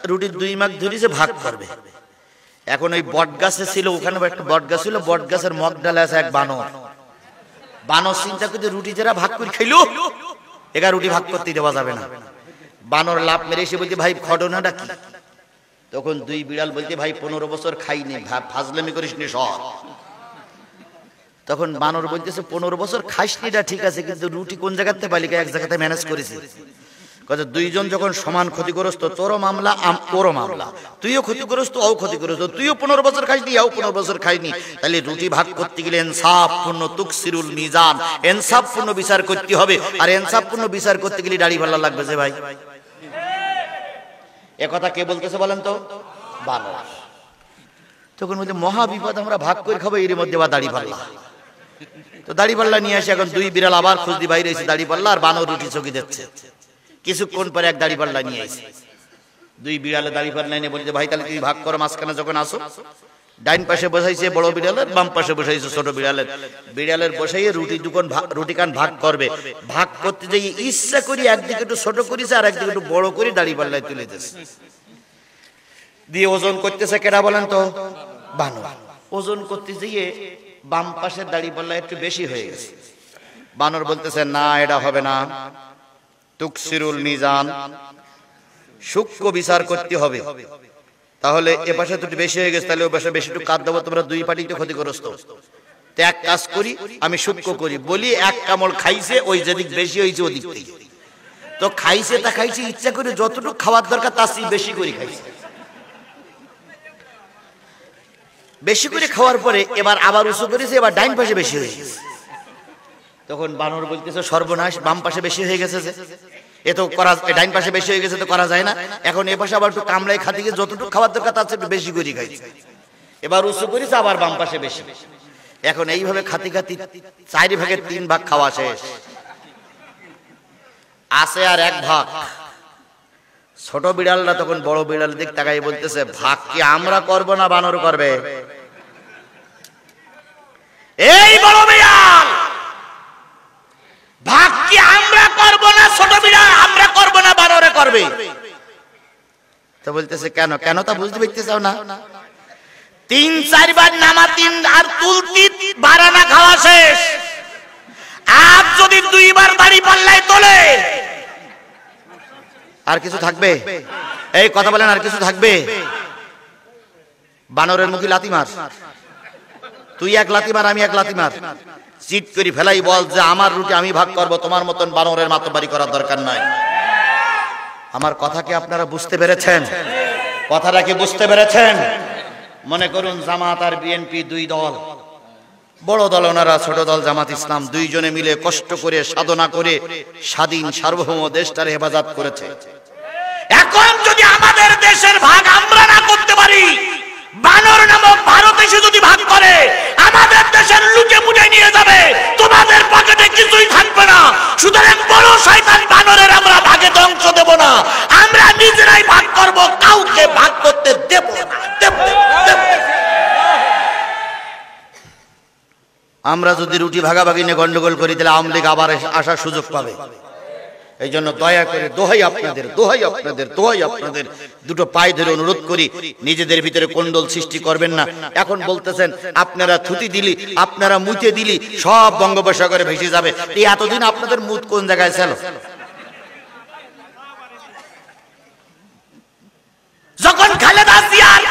রুটির 2 ভাগ ধরেছে, ভাগ করবে। এখন ওই বট গাছে ছিল, ওখানে একটা বট গাছ ছিল, বট গাছের মগ ডালে আছে এক বানর। চিন্তা করতে রুটি যারা ভাগ করে খাইলো, এগা রুটি ভাগ করতে দেওয়া যাবে না। বানর লাভ মেরে এসে বলতে, ভাই ঘটনাটা কি? তখন 2 বিড়াল বলতে, ভাই 15 বছর খাইনি, ফাজলামি করিস নি সব। তখন বানর বলতেছে 15 বছর খাইসনি এটা ঠিক আছে, কিন্তু রুটি কোন জায়গাতে পাইলি? এক জায়গাতে ম্যানেজ করেছি। কথা 2 জন যখন সমান ক্ষতিগ্রস্ত, তোরও মামলা ওরও মামলা, তুইও ক্ষতিগ্রস্ত ও ক্ষতিগ্রস্ত, তুইও 15 বছর খাইনি ও 15 বছর খাইনি, তাহলে রুটি ভাগ করতে গেলে ইনসাফপূর্ণ তুকসিরুল মিজান, ইনসাফপূর্ণ বিচার করতে হবে। আর ইনসাফপূর্ণ বিচার করতে গেলে দাড়ি পাল্লা লাগবে যে ভাই। একথা কে বলতেছে বলেন তো? বানর। তখন বলতে মহা বিপদ, আমরা ভাগ করে খাবো, এর মধ্যে বা দাড়ি পাল্লা। তো দাড়ি পাল্লা নিয়ে আসে। এখন 2 বিড়াল আবার খুঁজতে বাইরে এসে দাড়ি পাল্লা, আর বানর রুটি চকি দিচ্ছে। কিছুক্ষণ পরে এক দাড়ি পাল্লা নিয়ে আসে। 2 বিড়ালে দাড়ি পাল্লা নিয়ে বলছে, ভাই তাহলে তুমি ভাগ করো। মাঝখানে যখন আসো, ডাইন পাশে বসাইছে বড় বিড়ালের, বাম পাশে বসাইছে ছোট বিড়ালের। বিড়ালের বসাইয়ে রুটি কান ভাগ করবে। ভাগ করতে যাই ইচ্ছা করি একদিকে একটু ছোট করেছে, আর একদিকে একটু বড় করে দাড়ি পাল্লায় তুলে দিয়েছে। দিয়ে ওজন করতেছে কেডা বলেন তো? বানর। ওজন করতে গিয়ে বাম পাশের দাড়ি পাল্লা একটু বেশি হয়ে গেছে। বানর বলতেছে, না এটা হবে না, তুকসিরুল মিজান, সূক্ষ্ম বিচার করতে হবে। তাহলে এ পাশে তো বেশি হয়ে গেছে, তাহলে ও পাশে বেশি একটু কাট দেবো, তোমরা 2 পার্টি তো ক্ষতিগ্রস্ত। তো এক কাজ করি, আমি সূক্ষ্ম করি বলি, এক কামড় খাইছে, ওই যেদিক বেশি হয়েছে ওদিক থেকে। তো খাইছে তা খাইছে, ইচ্ছা করে যতটুকু খাওয়ার দরকার তার চেয়ে বেশি করে খাইছে। বেশি করে খাওয়ার পরে এবার আবার উঁচু করেছে, এবার ডাইন পাশে বেশি হয়ে গেছে। তখন বানর বলতেছে, সর্বনাশ, বাম পাশে বেশি হয়ে গেছে, যে এ তো করা, ডাইন পাশে বেশি হয়ে গেছে তো করা যায় না। এখন এ পাশে আবার একটু কামড়াই খাতে গিয়ে যতটুকু খাওয়ার দরকার তার চেয়ে বেশি করে খাইছে। এবার উঁচু করেছে, আবার বাম পাশে বেশি। এখন এইভাবে খাতি 4 ভাগের 3 ভাগ খাওয়া শেষ। আছে আর 1 ভাগ। ছোট বিড়ালরা তখন বড় বিড়াল দিক তাকাই বলতেছে, ভাগ কি আমরা করব না বানর করবে? এই বড় বিড়াল, ভাগ কি আমরা করব না ছোট বিড়াল আমরা করব না বানরে করবে? তো বলতেছে, কেন কেন তা বুঝতে পারতেছাও না? 3-4 বার নামাতিন আর তুলতি বারানা খাওয়া শেষ। আর যদি 2 বার দাড়ি পাল্লায় তোলে, আর কিছু থাকবে? এই কথা বলেন, আর কিছু থাকবে? বানরের মুখে লাথি মার, তুই এক লাথি মার, আমি এক লাথি মার, চিট করে ফেলাই, বল যে আমার রুটি আমি ভাগ করব, তোমার মতন বানরের মাতব্বরি করার দরকার নাই। আমার কথা কি আপনারা বুঝতে পেরেছেন? কথাটা কি বুঝতে পেরেছেন? মনে করুন জামাত আর বিএনপি দুই দল, বড় দল ওনারা, ছোট দল জামাত ইসলাম, দুইজনে মিলে কষ্ট করে সাধনা করে স্বাধীন সার্বভৌম দেশটার হেফাজত করেছে। এখন যদি আমাদের দেশের ভাগ আমরা না করতে পারি, বানর নামক ভারত এসে যদি ভাগ করে আমাদের দেশের লুটে পুটে নিয়ে যাবে, তোমাদের পকেটে কিছুই থাকবে না। সুতরাং বড় শয়তান বানরের আমরা ভাগে অংশ দেব না, আমরা নিজেরাই ভাগ করব, কাউকে ভাগ করতে দেব না। আমরা যদি রুটি ভাগাভাগি নিয়ে গন্ডগোল করি তাহলে আওয়ামী লীগ আবার আসার সুযোগ পাবে। এই জন্য দয়া করে দোহাই আপনাদের, দোহাই আপনাদের, দোহাই আপনাদের, দুটো পায়ে ধরে অনুরোধ করি, নিজেদের ভিতরে কোন্দল সৃষ্টি করবেন না। এখন বলতেছেন আপনারা থুতি দিলি, আপনারা মুতে দিলি, সব বঙ্গোপসাগরে ভেসে যাবে। এই এতদিন আপনাদের মুত কোন জায়গায় ছিল? যখন খালেদা জিয়ার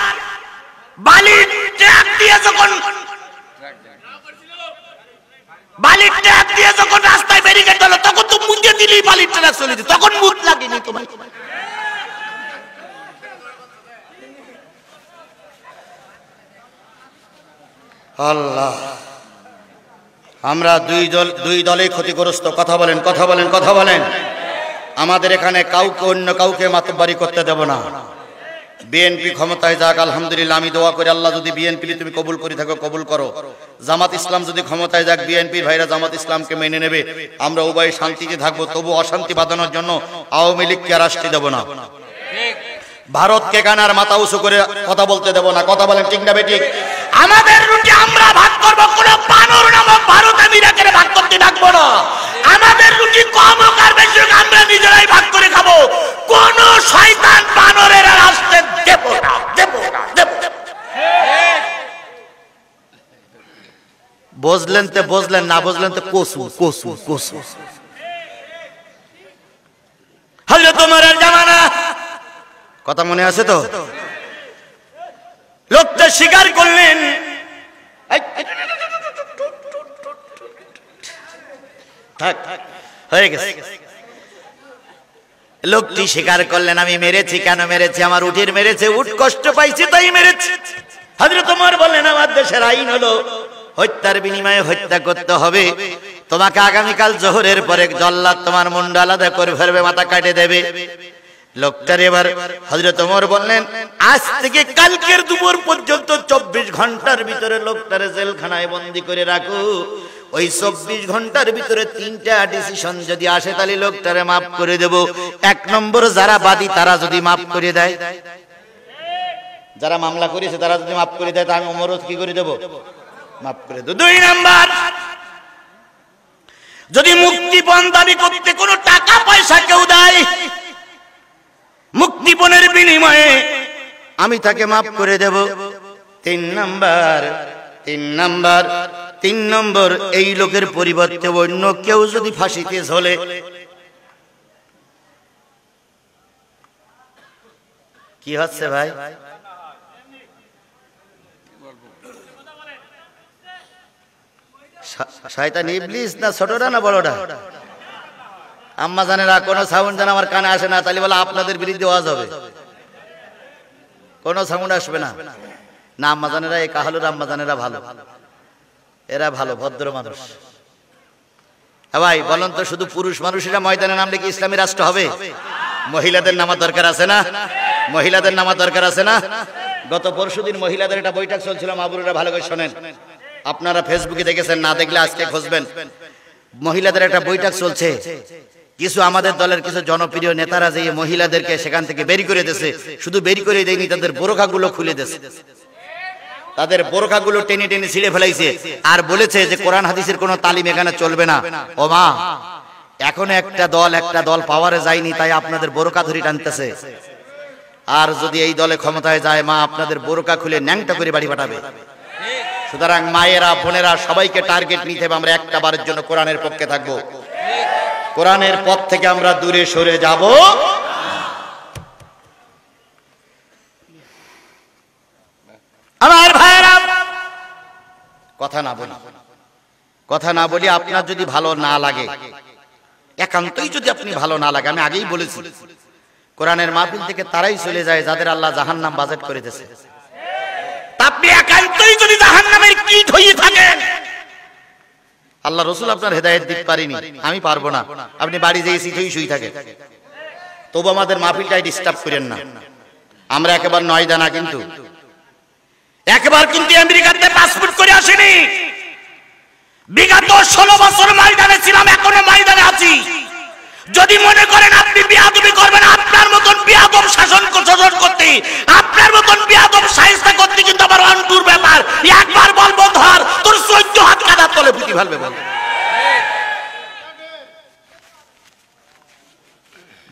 বালির ট্রাক দিয়ে যখন রাস্তায় ব্যারিকেড হলো, তখন তো মুতে দিলি বালির ট্রাক চলে যেত, তখন মুত লাগেনি তোমার। আল্লাহ, আমরা দুই দলে ক্ষতিগ্রস্ত। কথা বলেন, কথা বলেন, কথা বলেন। আমাদের এখানে কাউকে অন্য কাউকে মাতব্বরি করতে দেব না। বিএনপি ক্ষমতায় যাক, আলহামদুলিল্লাহ, আমি দোয়া করি আল্লাহ যদি বিএনপি তুমি কবুল করে থাকো কবুল করো। জামাত ইসলাম যদি ক্ষমতায় যাক, বিএনপি ভাইরা জামাত ইসলামকে মেনে নেবে, আমরা উভয় শান্তিতে থাকবো। তবু অশান্তি বাঁধানোর জন্য আওয়ামী লীগকে আর আসতে দেব না, ভারতকে কানার মাথা উঁচু করে কথা বলতে দেব না। কথা বলেন ঠিক না বেঠিক? আমাদের রুটি আমরা ভাগ করবো, কোন বানর নামক ভারত আমিরাকে ভাগ করতে থাকবো না। আমাদের রুটি কম হোক আর বেশি হোক, আমরা নিজেরাই ভাগ করে খাবো। কোন শয়তান বানরের আর আসতে দেব না, দেব না, দেব না। বুঝলেন তো বুঝলেন, না বুঝলেন তো কসু কসু কসু। হযরত ওমরের জামানা কথা মনে আছে তো? লোকটা স্বীকার করলেন, হয়ে গেছে। লোকটি স্বীকার করলেন আমি মেরেছি। কেন মেরেছি? আমার উটের মেরেছে, উট কষ্ট পাইছে তাই মেরেছি। হযরত ওমর বললেন আমার দেশের আইন হলো হত্যার বিনিময়ে হত্যা করতে হবে। তোমাকে আগামীকাল জোহরের পরে জল্লাদ তোমার মুন্ড আলাদা করে ফেলবে, মাথা কাটে দেবে। লোকটার এবার হযরত ওমর বললেন আজ থেকে কালকের দুপুর পর্যন্ত 24 ঘন্টার ভিতরে লোকটারে জেলখানায় বন্দী করে রাখো। ওই 24 ঘন্টার ভিতরে 3টা ডিসিশন যদি আসে তাহলে লোকটারে মাফ করে দেব। 1 নম্বর যারা বাদী তারা যদি মাফ করে দেয়, যারা মামলা করেছে তারা যদি মাফ করে দেয়, তা আমি ওমর কি করে দেব? মাফ করে দেব। 2 নাম্বার, যদি মুক্তিপণ দাবি করতে কোনো টাকা পয়সা কেউ দেয়, মুক্তিপণের বিনিময়ে আমি তাকে মাফ করে দেব। 3 নম্বর, এই লোকের পরিবর্তে অন্য কেউ যদি ফাঁসিতে ঝোলে, কি হচ্ছে ভাই? শয়তান ইবলিস না ছোটটা না বড়টা? আম্মা জানেরা কোন সাউন্ড যেন আমার কানে আসে না, তাহলে বলে আপনাদের বিরুদ্ধে ওয়াজ হবে। কোন সাউন্ড আসবে না। না আম্মা জানেরা, এই কাহালুর আম্মা জানেরা ভালো, এরা ভালো ভদ্র মানুষ। ভাই বলেন তো, শুধু পুরুষ মানুষেরা ময়দানে নামলে কি ইসলামী রাষ্ট্র হবে? মহিলাদের নামার দরকার আছে না? মহিলাদের নামার দরকার আছে না? গত পরশুদিন মহিলাদের একটা বৈঠক চলছিল, মাবুরেরা ভালো করে শোনেন, আপনারা ফেসবুকে দেখেছেন, না দেখলে আজকে খুঁজবেন। মহিলাদের একটা বৈঠক চলছে, কিছু আমাদের দলের কিছু জনপ্রিয় নেতারা যে মহিলাদেরকে সেখান থেকে বের করে দিয়েছে। শুধু বের করে দেয়নি, তাদের বোরখাগুলো খুলে দিয়েছে, তাদের বোরখাগুলো টেনে টেনে ছিঁড়ে ফেলাইছে, আর বলেছে যে কোরআন হাদিসের কোনো তালিম এখানে চলবে না। ও মা, এখন একটা দল পাওয়ারে যায়নি, তাই আপনাদের বোরখা ধরে টানতেছে। আর যদি এই দলে ক্ষমতায় যায়, মা আপনাদের বোরখা খুলে ন্যাংটা করে বাড়ি পাঠাবে। সুতরাং মায়েরা বোনেরা সবাইকে টার্গেট নিতে হবে। আমরা একটা বারের জন্য কোরআনের পক্ষে থাকবো, কোরআনের পথ থেকে আমরা দূরে সরে যাব। কথা না বলি আপনার যদি ভালো না লাগে, একান্তই যদি আপনি ভালো না লাগে, আমি আগেই বলেছি কোরআনের মাহফিল থেকে তারাই চলে যায় যাদের আল্লাহ জাহান্নাম বাজেট করে দিয়েছে। আপনি একান্তই যদি জাহান্নামের কীট হয়ে থাকেন, আল্লাহ রাসূল আপনার হেদায়েত দিতে পারেনি, আমি পারবো না, আপনি বাড়ি যেয়ে সিটেই শুই থাকেন, তবু আমাদের মাহফিলটাই ডিস্টার্ব করেন না। আমরা একেবারে নয়দা না, কিন্তু একবার কিন্তু আমেরিকাতে পাসপোর্ট করে আসেনি। বিগত 16 বছর ময়দানে ছিলাম, এখনো ময়দানে আছি। যদি মনে করেন আপনি বিয়াদবি করবেন, আপনার মতন বিয়াদব শাসন করতে, আপনার মতন বিয়াদব শায়েস্তা করতে কিন্তু আমার অন্টুর ব্যাপার। একবার বলবো ধর, তোর 14 হাত কাদার তলে পুঁতি ফেলবে। বল,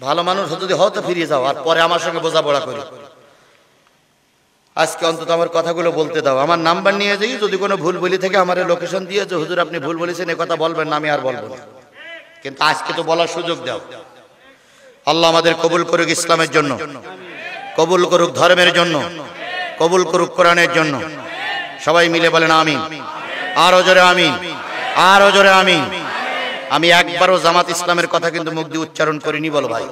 ভালো মানুষ যদি হও তো ফিরিয়ে যাও, আর পরে আমার সঙ্গে বোঝাপড়া করি। আজকে অন্তত আমার কথাগুলো বলতে দাও, আমার নাম্বার নিয়ে যাই, যদি কোনো ভুল বলি থেকে আমার লোকেশন দিয়ে যে হুজুর আপনি ভুল বলেছেন, এ কথা বলবেন না, আমি আর বলবো না, কিন্তু আজকে তো বলার সুযোগ দাও। আল্লাহ আমাদের কবুল করুক ইসলামের জন্য, কবুল করুক ধর্মের জন্য, কবুল করুক কোরআনের জন্য। সবাই মিলে বলেন আমিন। আরো জোরে আমিন, আরো জোরে আমিন। আমি একবারও জামাত ইসলামের কথা কিন্তু মুখ দিয়ে উচ্চারণ করিনি। বলো ভাই,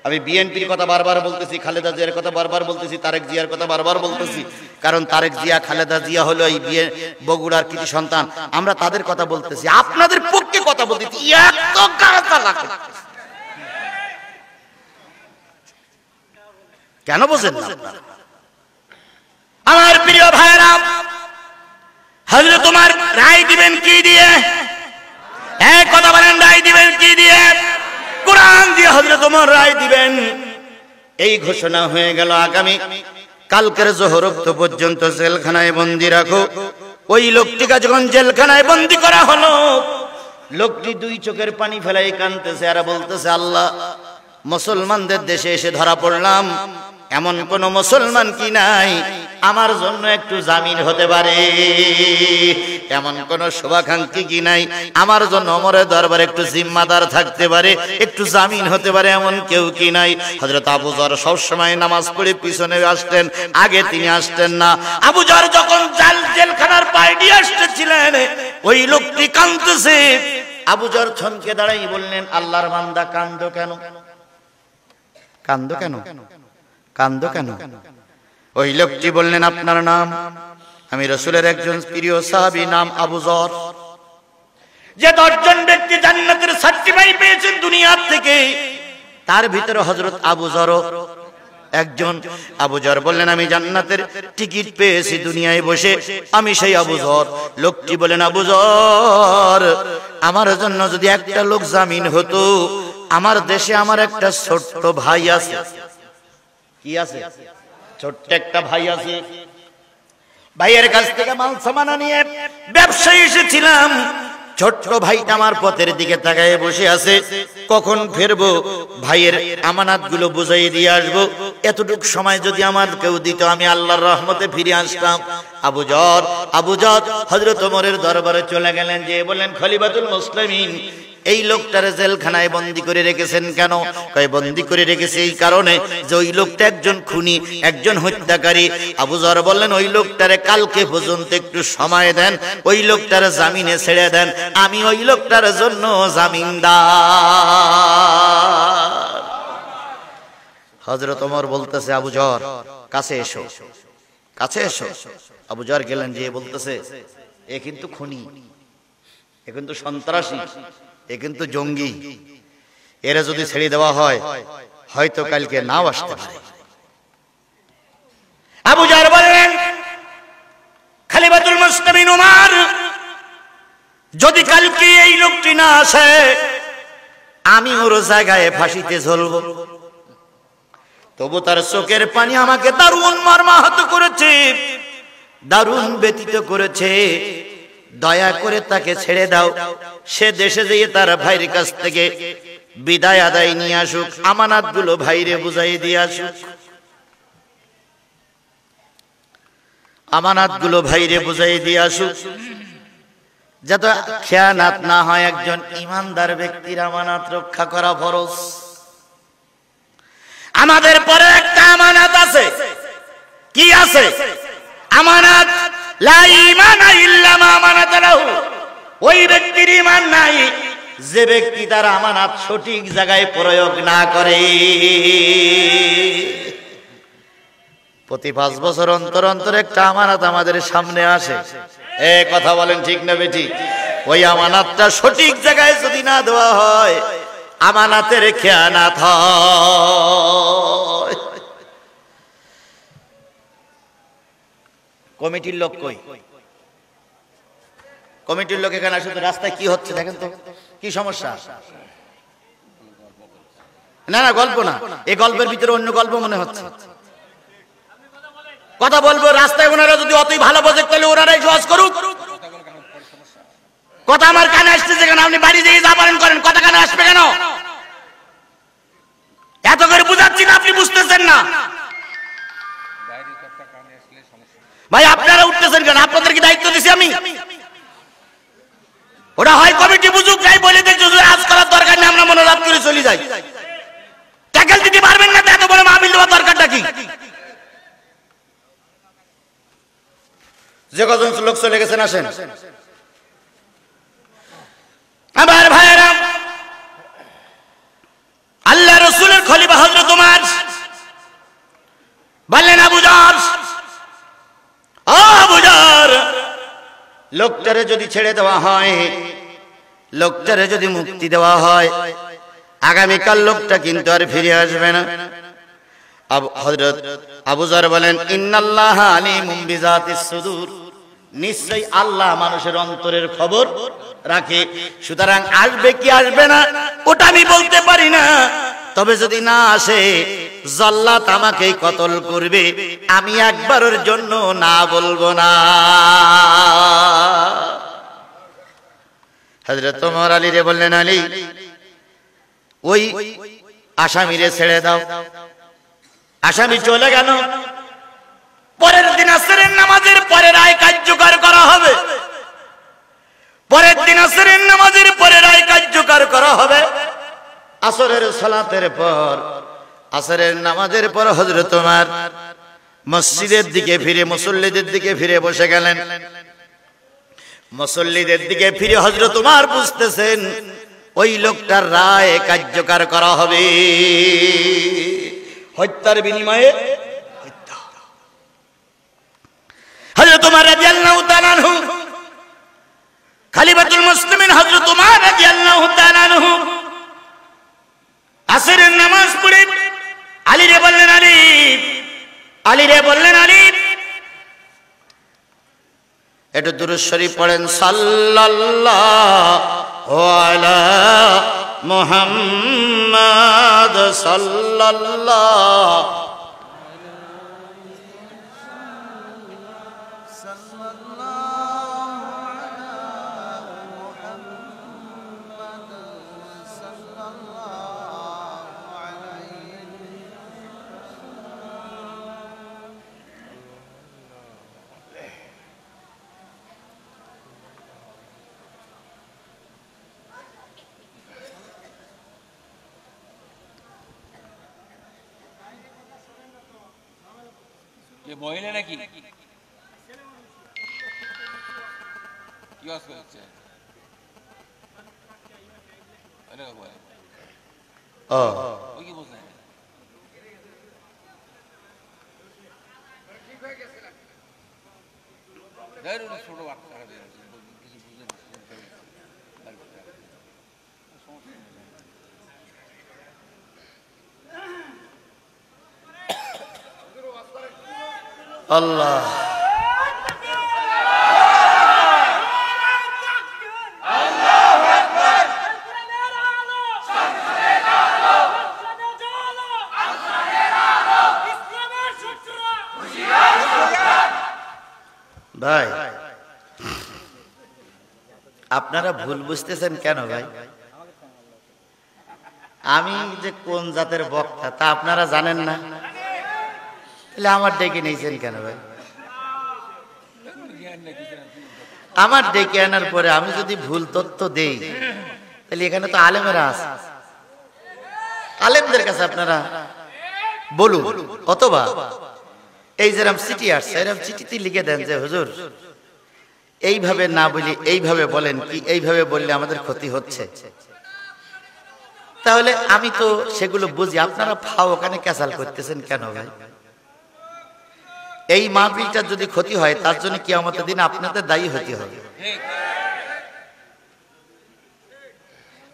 আমি বিএনপির কথা বারবার বলতেছি, খালেদা জিয়ার কথা বারবার বলতেছি, তারেক জিয়ার কথা বারবার বলতেছি, কারণ তারেক জিয়া খালেদা জিয়া হলো এই বগুড়ার কৃতি সন্তান। আমরা তাদের কথা বলতেছি, আপনাদের পক্ষে কথা বলতেছি। এত গালাগাল লাগে কেন বোঝেন না? আমার প্রিয় ভাইরা, হযরত তোমার রায় দিবেন কি দিয়ে? এক কথা বলেন, রায় দিবেন কি দিয়ে? কোরআন দিয়ে হযরত ওমর রায় দিবেন। এই ঘোষণা হয়ে গেল, আগামী কালকের জোহরক্ত পর্যন্ত জেলখানায় বন্দী রাখো। ওই লোকটিকে যখন জেলখানায় বন্দী করা হলো, লোকটি দুই চোখের পানি ফেলাই কাঁদতেছে আর বলতেছে, আল্লাহ, মুসলমানদের দেশে এসে ধরা পড়লাম, এমন কোন মুসলমান কি নাই আমার জন্য একটু জামিন হতে পারে? এমন কোন শুভাকাঙ্ক্ষী কি নাই আমার জন্য ওমরের দরবারে একটু জিম্মাদার থাকতে পারে, একটু জামিন হতে পারে? এমন কেউ কি নাই? হযরত আবু যর সব সময় নামাজ পড়ে পিছনে আসতেন, আগে তিনি আসতেন না। আবু যর যখন জেলখানার পায়ে দিয়ে আসতেছিলেন, ওই লোকটি কাঁদতেছে। আবু যর থমকে দাঁড়াই বললেন, আল্লাহর বান্দা, কান্দো কেন? কান্দো কেন? কান্দো কেন? ওই লোকটি বললেন, আপনার নাম? আমি রাসূলের একজন প্রিয় সাহাবী, নাম আবু যর। যে 10 জন ব্যক্তি জান্নাতের সার্টিফিকেট পেয়েছেন দুনিয়ার থেকে, তার ভিতরে হযরত আবু যর একজন। আবু যর বললেন, আমি জান্নাতের টিকিট পেয়েছি দুনিয়ায় বসে, আমি সেই আবু যর। লোকটি বলেন, আবু যর, আমার জন্য যদি একটা লোক জামিন হতো। আমার দেশে আমার একটা ছোট্ট ভাই আছে। কি আছে? ছোট্ট একটা ভাই আছে। ভাইয়ের কাছ থেকে মাল সামান নিয়ে ব্যবসায়ী এসেছিলাম। ছোট্ট ভাইটা আমার পথের দিকে তাকায় বসে আছে, কখন ফিরবো, ভাইয়ের আমানাতগুলো বুঝাই দিয়ে আসবো। এতটুকু সময় যদি আমার কেউ দিত, আমি আল্লাহর রহমতে ফিরে আসতাম। আবু যর হযরত ওমরের দরবারে চলে গেলেন, যে বললেন, খলিফাতুল মুসলিমিন, এই লোকটারে জেলখানায় বন্দী করে রেখেছেন কেন? কয়, বন্দী করে রেখেছে এই কারণে যে ওই লোকটা একজন খুনি, একজন হত্যাকারী। আবু যর বললেন, ওই লোকটারে কালকে পর্যন্ত একটু সময় দেন, ওই লোকটারে জামিনে ছেড়ে দেন, আমি ওই লোকটার জন্য জামিনদার। হযরত ওমর বলতেছে, আবু যর, কাছে এসো, কাছে এসো। আবু যর গেলেন, যে বলতেছে, এ কিন্তু খুনি, এ কিন্তু সন্ত্রাসী, এ কিন্তু জঙ্গি, এরা যদি ছেড়ে দেওয়া হয় হয়তো কালকে নাও আসতে পারে। আবু যর বলেন, খলিফাতুল মুসলিমিন ওমর, যদি কালকে এই লোকটি না আসে, আমি ওর জায়গায় ফাঁসিতে ঝুলবো। তবু তার চোখের পানি আমাকে দারুণ মর্মাহত করেছে, দারুণ ব্যথিত করেছে। দয়া করে তাকে ছেড়ে দাও, সে দেশে যেয়ে তার ভাইয়ের কাছ থেকে বিদায় আদায় নিয়ে আসুক, আমানাতগুলো ভাইরে বুঝাই দিয়ে আসুক, আমানাতগুলো ভাইরে বুঝাই দিয়ে আসুক, যাতে খেয়ানত না হয়। একজন ইমানদার ব্যক্তির আমানত রক্ষা করা ফরজ। আমাদের পরে একটা আমানত আছে। কি আছে? আমানত লা ঈমানা ইল্লা মা আমানাতা লাহু, ওই ব্যক্তির ঈমান নাই যে ব্যক্তি তার আমানত সঠিক জায়গায় প্রয়োগ না করে। প্রতি 5 বছর অন্তর অন্তর একটা আমানত আমাদের সামনে আসে, কথা বলেন ঠিক না বেঠিক? ওই আমানতটা সঠিক জায়গায় যদি না দেওয়া হয়, আমানতের খেয়ানত হয়। কমিটির লোক কই? কমিটির লোক এখানে আসলে রাস্তায় কি হচ্ছে দেখেন তো, কি সমস্যা? না না, গল্প না, এই গল্পের ভিতরে অন্য গল্প মনে হচ্ছে। কথা বলবো, রাস্তায় ওনারা যদি অতই ভালো বোঝে তাহলে ওনারাই সহজ করুক। কথা আমার কানে আসতেছে কেন? আপনি বাড়ি যেয়ে যা পারেন করেন, কথা কানে আসবে কেন? এত করে বুঝাচ্ছি না, আপনি বুঝতেছেন না ভাই। আপনারা উঠতেছেন কেন? আপনাদের কি দায়িত্ব দিছি আমি? ওটা হয় কমিটি বুঝুক, যাই বলে দেখছো আজ করার দরকার নেই, আমরা মনোরাত করে চলে যাই। ট্যাকেল দিতে পারবেন না, এত বড় মাহফিল দেওয়ার দরকারটা কি? যে কজন লোক চলে গেছেন আসেন। আমার ভাইয়েরা, আল্লাহ রাসূলের খলিফা হযরত ওমর বললেন, আবু যর, ও আবু যর, লোকটারে যদি ছেড়ে দেওয়া হয়, লোকটারে যদি মুক্তি দেওয়া হয়, আগামীকাল লোকটা কিন্তু আর ফিরে আসবে না। হযরত আবু যর বলেন, ইন্নাল্লাহা আলিমুম বিযাতিস সুদূর, নিশ্চয়ই আল্লাহ মানুষের অন্তরের খবর রাখে, সুতরাং আসবে কি আসবে না ওটা আমি বলতে পারি না, তবে যদি না আসে জাল্লাত আমাকেই কতল করবে, আমি একবারের জন্য না বলবো না। হযরত ওমর আলীরে বললেন, আলী, ওই আসামিরে ছেড়ে দাও। আসামি চলে গেল। পরের দিন আসরের নামাজের পরে রায় কার্যকর করা হবে। পরের দিন আসরের নামাজের পরে রায় কার্যকর করা হবে। আসরের সালাতের পর, আসরের নামাজের পর হযরত ওমর মসজিদের দিকে ফিরে, মুসল্লিদের দিকে ফিরে বসে গেলেন। মুসল্লিদের দিকে ফিরে হযরত ওমর বুঝতেছেন ওই লোকটার রায় কার্যকর করা হবে, হত্যার বিনিময়ে হত্যা। হযরত ওমর রাদিয়াল্লাহু তাআলা আনহু, খলিফাতুল মুসলিমিন হযরত ওমর রাদিয়াল্লাহু তাআলা আনহু আসরের নামাজ পড়ে আলীরে বললেন, আলী, আলীরে বললেন, আলী, একটু দুরূদ শরীফ পড়েন, সাল্লাল্লাহু আলা মুহাম্মাদ সাল্লাল্লাহু ये বইলে নাকি কি আস করছে আরে বাবা ওই কি বলছেন ঠিক হয়ে গেছে দারুণ ছোট বাচ্চা কিছু বুঝেন আল্লাহ ভাই, আপনারা ভুল বুঝতেছেন কেন ভাই? আমি যে কোন জাতের বক্তা তা আপনারা জানেন না, তাহলে আমার ডেকে নিয়েছেন কেন ভাই? আমার ডেকে আনার পরে আমি যদি ভুল তথ্য দেই, তাহলে এখানে তো আলেমেরা আছে, আলেমদের কাছে আপনারা বলুন, অথবা এই যেরকম চিঠি আসছে এরকম চিঠিতে লিখে দেন যে হুজুর এইভাবে না বলি এইভাবে বলেন, কি এইভাবে বললে আমাদের ক্ষতি হচ্ছে। তাহলে আমি তো সেগুলো বুঝি, আপনারা ফাও ওখানে ক্যাসাল করতেছেন কেন ভাই? এই মাহফিলটার যদি ক্ষতি হয় তার জন্য কিয়ামতের দিন আপনাদের দায়ী হতে হবে।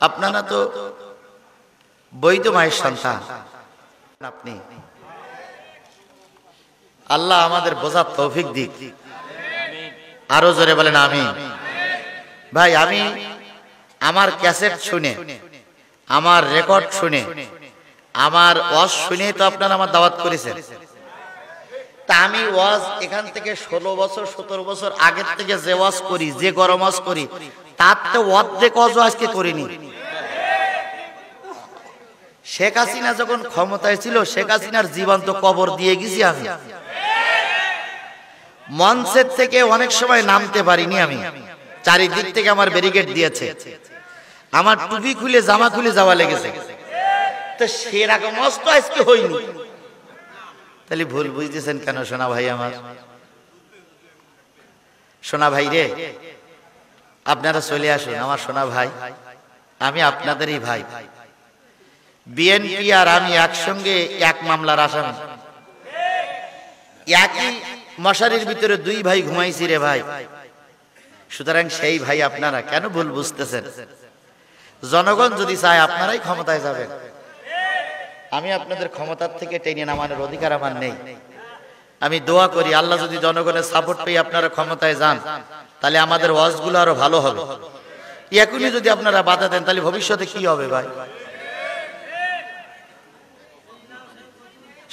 আপনারা তো বৈধ মায়ের সন্তান, আপনি আল্লাহ আমাদের বোঝার তৌফিক দিক। আরো জোরে বলেন আমিন। ভাই আমি আমার ক্যাসেট শুনে, আমার রেকর্ড শুনে, আমার ওয়াজ শুনে তো আপনারা আমার দাওয়াত করেছেন। তা আমি ওয়াজ এখান থেকে 16 বছর 17 বছর আগের থেকে যে ওয়াজ করি, যে গরম ওয়াজ করি, তার তো অর্ধেক ওয়াজ আজকে করিনি। শেখ হাসিনা যখন ক্ষমতায় ছিল, শেখ হাসিনার জীবন্ত কবর দিয়ে গেছি আমি। মঞ্চের থেকে অনেক সময় নামতে পারিনি আমি, চারিদিক থেকে আমার ব্যারিকেড দিয়েছে, আমার টুপি খুলে জামা খুলে যাওয়া লেগেছে। তো সেরকম মস্ত আজকে হইনি। তাহলে ভুল বুঝতেছেন কেন সোনা ভাই? আমার সোনা ভাই রে, আপনারা চলে আসুন আমার সোনা ভাই, আমি আপনাদেরই ভাই। বিএনপি আর আমি একসঙ্গে এক মামলার আসামি, একই মশারির ভিতরে দুই ভাই ঘুমাইছি রে ভাই। সুতরাং সেই ভাই আপনারা কেন ভুল বুঝতেছেন? জনগণ যদি চায় আপনারাই ক্ষমতায় যাবেন, আমি আপনাদের ক্ষমতার থেকে টেনে নামানোর অধিকার আমার নেই। আমি দোয়া করি আল্লাহ যদি জনগণের সাপোর্ট পেয়ে আপনারা ক্ষমতায় যান, তাহলে আমাদের ওয়াজগুলো আরো ভালো হবে। এখনই যদি আপনারা বাধা দেন তাহলে ভবিষ্যতে কি হবে ভাই?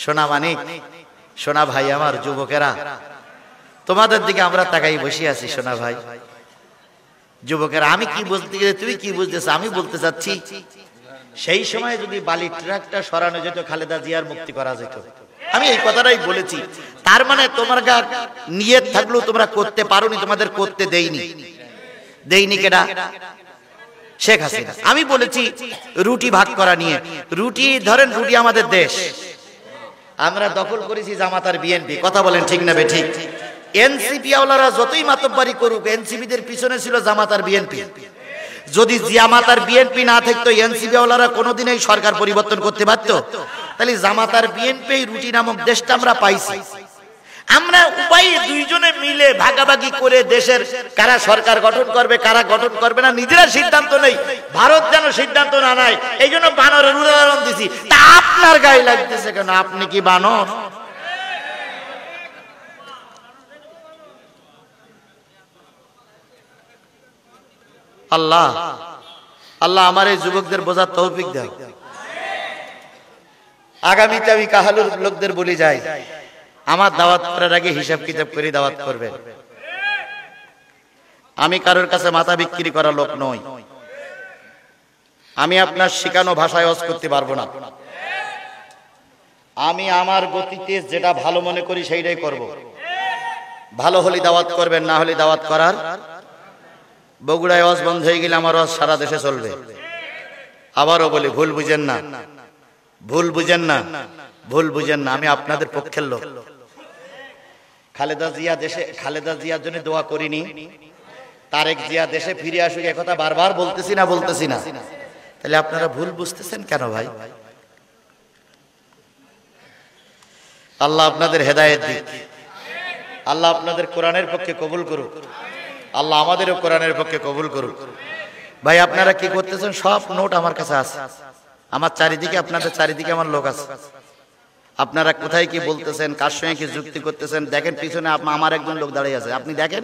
সোনা মানিক, সোনা ভাই আমার, যুবকেরা তোমাদের দিকে আমরা তাকাই বসে আছি। সোনা ভাই যুবকেরা, আমি কি বলতে গেলে তুই কি বুঝতেছ? আমি বলতে চাচ্ছি সেই সময় যদি বালি ট্রাকটা সরানো যেত, খালেদা জিয়ার মুক্তি করা যেত। আমি এই কথাটাই বলেছি। তার মানে তোমার গা নিয়ত থাকলেও তোমরা করতে পারোনি, তোমাদের করতে দেইনি কেডা? শেখ হাসিনা। আমি বলেছি রুটি ভাগ করা নিয়ে, রুটি ধরেন, রুটি আমাদের দেশ, আমরা দখল করেছি জামাত আর বিএনপি। কথা বলেন ঠিক না বেঠিক? এনসিপি ওয়ালারা যতই মাতব্বারি করুক, এনসিপিদের পিছনে ছিল জামাত আর বিএনপি। যদি জামাত আর বিএনপি না থাকতো, এনসিপি ওয়ালারা কোনোদিনই সরকার পরিবর্তন করতে পারতো? তাহলে জামাত আর বিএনপি রুটি নামক দেশটা আমরা পাইছি। আমরা উভয় দুইজনে মিলে ভাগাভাগি করে দেশের কারা সরকার গঠন করবে, কারা গঠন করবে না, নিজেরা সিদ্ধান্ত নেই। ভারত যেন সিদ্ধান্ত না নেয়, এই জন্য বানরের উদাহরণ দিছি। তা আপনার গায়ে লাগতেছে কেন? আপনি কি বানর? আল্লাহ আল্লাহ আমার এই যুবকদের বোঝার তৌফিক দাও। আগামীতে আমি কাহালুর লোকদের বলি যাই, আমার দাওয়াত করার আগে হিসাব কিতাব করে দাওয়াত করবেন। আমি কারোর কাছে মাথা বিক্রি করা লোক নই। আমি আপনার শেখানো ভাষায় ওয়াজ করতে পারবো না। আমি আমার গতিতে যেটা ভালো মনে করি সেইটাই করব। ভালো হলে দাওয়াত করবেন, না হলে দাওয়াত করার। বগুড়ায় ওয়াজ বন্ধ হয়ে গেলে আমার ওয়াজ সারা দেশে চলবে। আবারও বলি, ভুল বুঝেন না, ভুল বুঝেন না, ভুল বুঝেন না। আমি আপনাদের পক্ষের লোক। খালেদা জিয়ার জন্য দোয়া করিনি? তারেক জিয়া দেশে ফিরে আসুক, একথা বারবার বলতেছি না? তাহলে আপনারা ভুল বুঝতেছেন কেন ভাই? আল্লাহ আপনাদের হেদায়েত দিক। আল্লাহ আপনাদের কোরআনের পক্ষে কবুল করুক। আল্লাহ আমাদেরও কোরআনের পক্ষে কবুল করুক। ভাই আপনারা কি করতেছেন? সব নোট আমার কাছে আছে। আমার চারিদিকে, আপনাদের চারিদিকে আমার লোক আছে। আপনারা কোথায় কি বলতেছেন, কার সঙ্গে কি যুক্তি করতেছেন, দেখেন পিছনে আমার একজন লোক দাঁড়িয়ে আছে। আপনি দেখেন,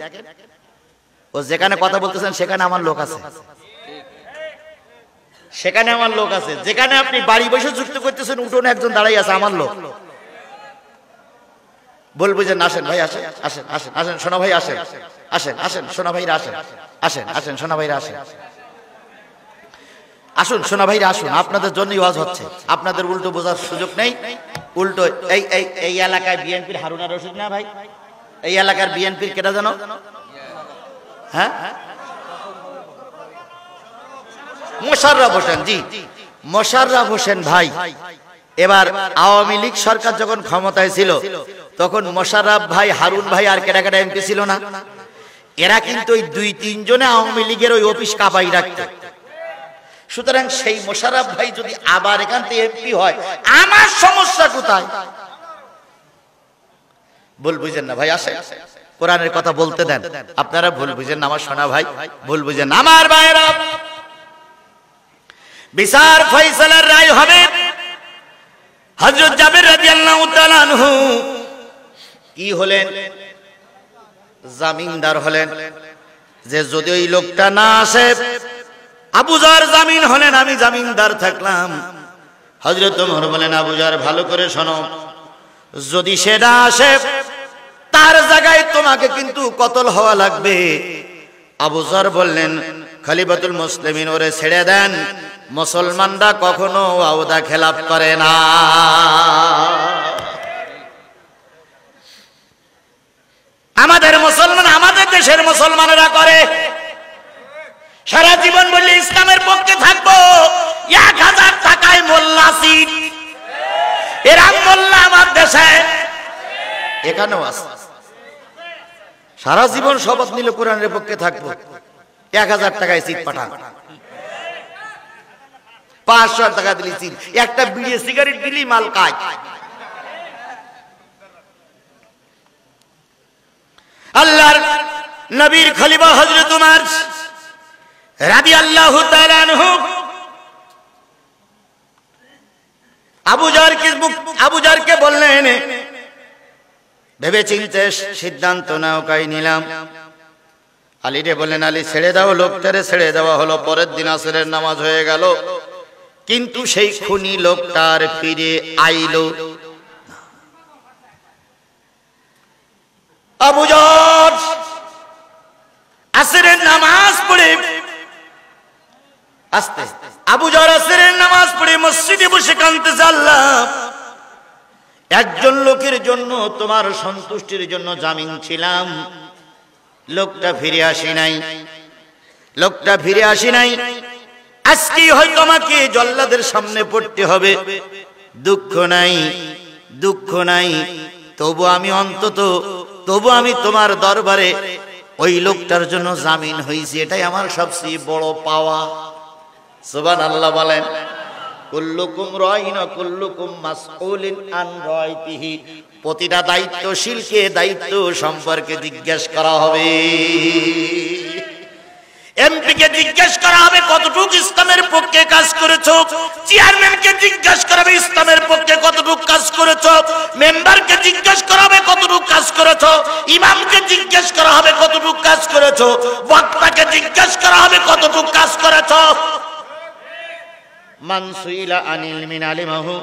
ও যেখানে কথা বলতেছেন সেখানে আমার লোক আছে, সেখানে আমার লোক আছে। যেখানে আপনি বাড়ি বসে যুক্তি করতেছেন, উঠোনে একজন দাঁড়িয়ে আছে, আমার লোক। বলবো যে আসেন ভাই, আসেন আসেন আসেন আসেন সোনা ভাই, আসেন আসেন আসেন সোনা ভাইরা, আসেন আসেন আসেন সোনা ভাইরা, আসেন আসুন সোনা ভাইরা, আসুন। আপনাদের জন্যই ওয়াজ হচ্ছে, আপনাদের উল্টো বোঝার সুযোগ নেই। উল্টো এই এলাকায় বিএনপির হারুনা রশিদ না ভাই? এই এলাকার বিএনপির কেটা জানো? হ্যাঁ, মোশাররফ হোসেন। জি, মোশাররফ হোসেন ভাই। এবার আওয়ামী লীগ সরকার যখন ক্ষমতায় ছিল, তখন মোশাররফ ভাই, হারুন ভাই আর কেডা কেডা এমপি ছিল না, এরা কিন্তু ওই 2-3 জনে আওয়ামী লীগের ওই অফিস কাঁপাই রাখত। সুতরাং সেই মোশাররফ ভাই যদি আবার এখান থেকে এমপি হয়, আমার সমস্যা কোথায়? ভুল বুঝেন না ভাই, আসে কোরআনের কথা বলতে দেন। আপনারা ভুল বুঝেন না আমার সোনা ভাই, ভুল বুঝেন না আমার ভাইরা। বিচার ফয়সালার রায় হবে। হযরত জাবের রাদিয়াল্লাহু তাআলা আনহু কি হলেন? জামিনদার হলেন। যে যদি ওই লোকটা না আসে, আবু যর জামিন হলেন, আমি জামিনদার থাকলাম। হযরত ওমর বলেন, আবু যর ভালো করে শোনো, যদি সে না আসে তার জায়গায় তোমাকে কিন্তু কতল হওয়া লাগবে। আবু যর বললেন, খলিফাতুল মুসলিমিন, ওরে ছেড়ে দেন, মুসলমানরা কখনো ওয়াদা খেলাফ করে না। আমাদের মুসলমান, আমাদের দেশের মুসলমানেরা করে। সারা জীবন বললে ইসলামের পক্ষে থাকবো, 1000 টাকায় মোল্লা সিট। এরা মোল্লা আমার দেশে এখানেও আছে। সারা জীবন শপথ নিল কোরআনের পক্ষে থাকবো, 1000 টাকায় সিট পাঠান। 500 টাকা দিলি সিট, একটা বিড়ি সিগারেট দিলি মাল কাজ। আল্লাহর নবীর খলিফা হযরত উমর রাদিয়াল্লাহু তাআলা আনহু আবু যরকে বললেন, ভেবে চিন্তে সিদ্ধান্ত নাও, কাই নিলাম। আলীরে বললেন, আলী ছেড়ে দাও, লোকটারে ছেড়ে দেওয়া হলো। পরের দিন আসরের নামাজ হয়ে গেল, কিন্তু সেই খুনি লোকটার ফিরে আইলো। আবু যর আসরের নামাজ পড়ে আস্তে আবু যর আসরের নামাজ পড়ে মসজিদে বসে কাঁদতেছে, আল্লাহ, একজন লোকের জন্য, তোমার সন্তুষ্টির জন্য জামিন ছিলাম, লোকটা ফিরে আসি নাই, লোকটা ফিরে আসি নাই। আজকে হয়তো আমাকে জল্লাদের সামনে পড়তে হবে। দুঃখ নাই, দুঃখ নাই, তবু আমি অন্তত, তবু আমি তোমার দরবারে ওই লোকটার জন্য জামিন হইছি, এটাই আমার সবচেয়ে বড় পাওয়া। সুবহানাল্লাহ বলেন। কুল্লুকুম রাইন ওয়া কুল্লুকুম মাসউলিন আন রাইতিহি, প্রতিটা দায়িত্বশীলকে দায়িত্ব সম্পর্কে জিজ্ঞেস করা হবে। এমপিকে জিজ্ঞেস করা হবে কতটুকু ইসলামের পক্ষে কাজ করেছো, চেয়ারম্যানকে জিজ্ঞেস করা হবে ইসলামের পক্ষে কতটুকু কাজ করেছো, মেম্বারকে জিজ্ঞেস করা হবে কতটুকু কাজ করেছো, ইমামকে জিজ্ঞেস করা হবে কতটুকু কাজ করেছো, বক্তাকে জিজ্ঞেস করা হবে কতটুকু কাজ করেছো। মান সুইলা আনিল মিন আলিমাহু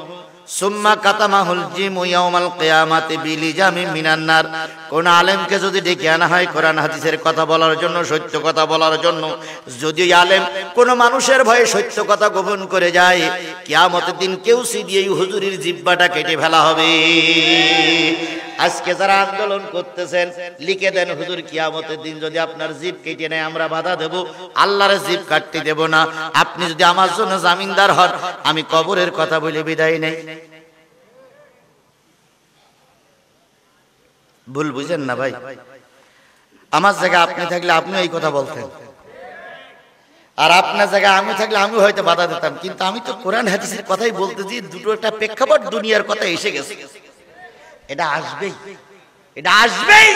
সুম্মা কাতামাহুল জিমু ইয়াউমাল কিয়ামাতি বিলিজামি মিনান নার। কোন আলেমকে যদি ডেকে আনা হয় কোরআন হাদিসের কথা বলার জন্য, সত্য কথা বলার জন্য, যদি আলেম কোন মানুষের ভয়ে সত্য কথা গোপন করে যায়, কিয়ামতের দিন কেউসি দিয়ে হুজুরের জিহ্বাটা কেটে ফেলা হবে। আজকে যারা আন্দোলন করতেছেন, লিখে দেন, হুজুর কিয়ামতের দিন যদি আপনার জিভ কেটে নেয় আমরা বাধা দেব, আল্লাহর জিভ কাটতে দেব না। আপনি যদি আমার জন্য জামিনদার হন, আমি কবরের কথা বলে বিদায় নেই। ভুল বুঝেন না ভাই, আমার জায়গায় আপনি থাকলে আপনি এই কথা বলতেন, আর আপনার জায়গায় আমি থাকলে আমি হয়তো বাধা দিতাম। কিন্তু আমি তো কোরআন হাদিসের কথাই বলতেছি, দুটো একটা প্রেক্ষাপট দুনিয়ার কথা এসে গেছে, এটা আসবেই, এটা আসবেই।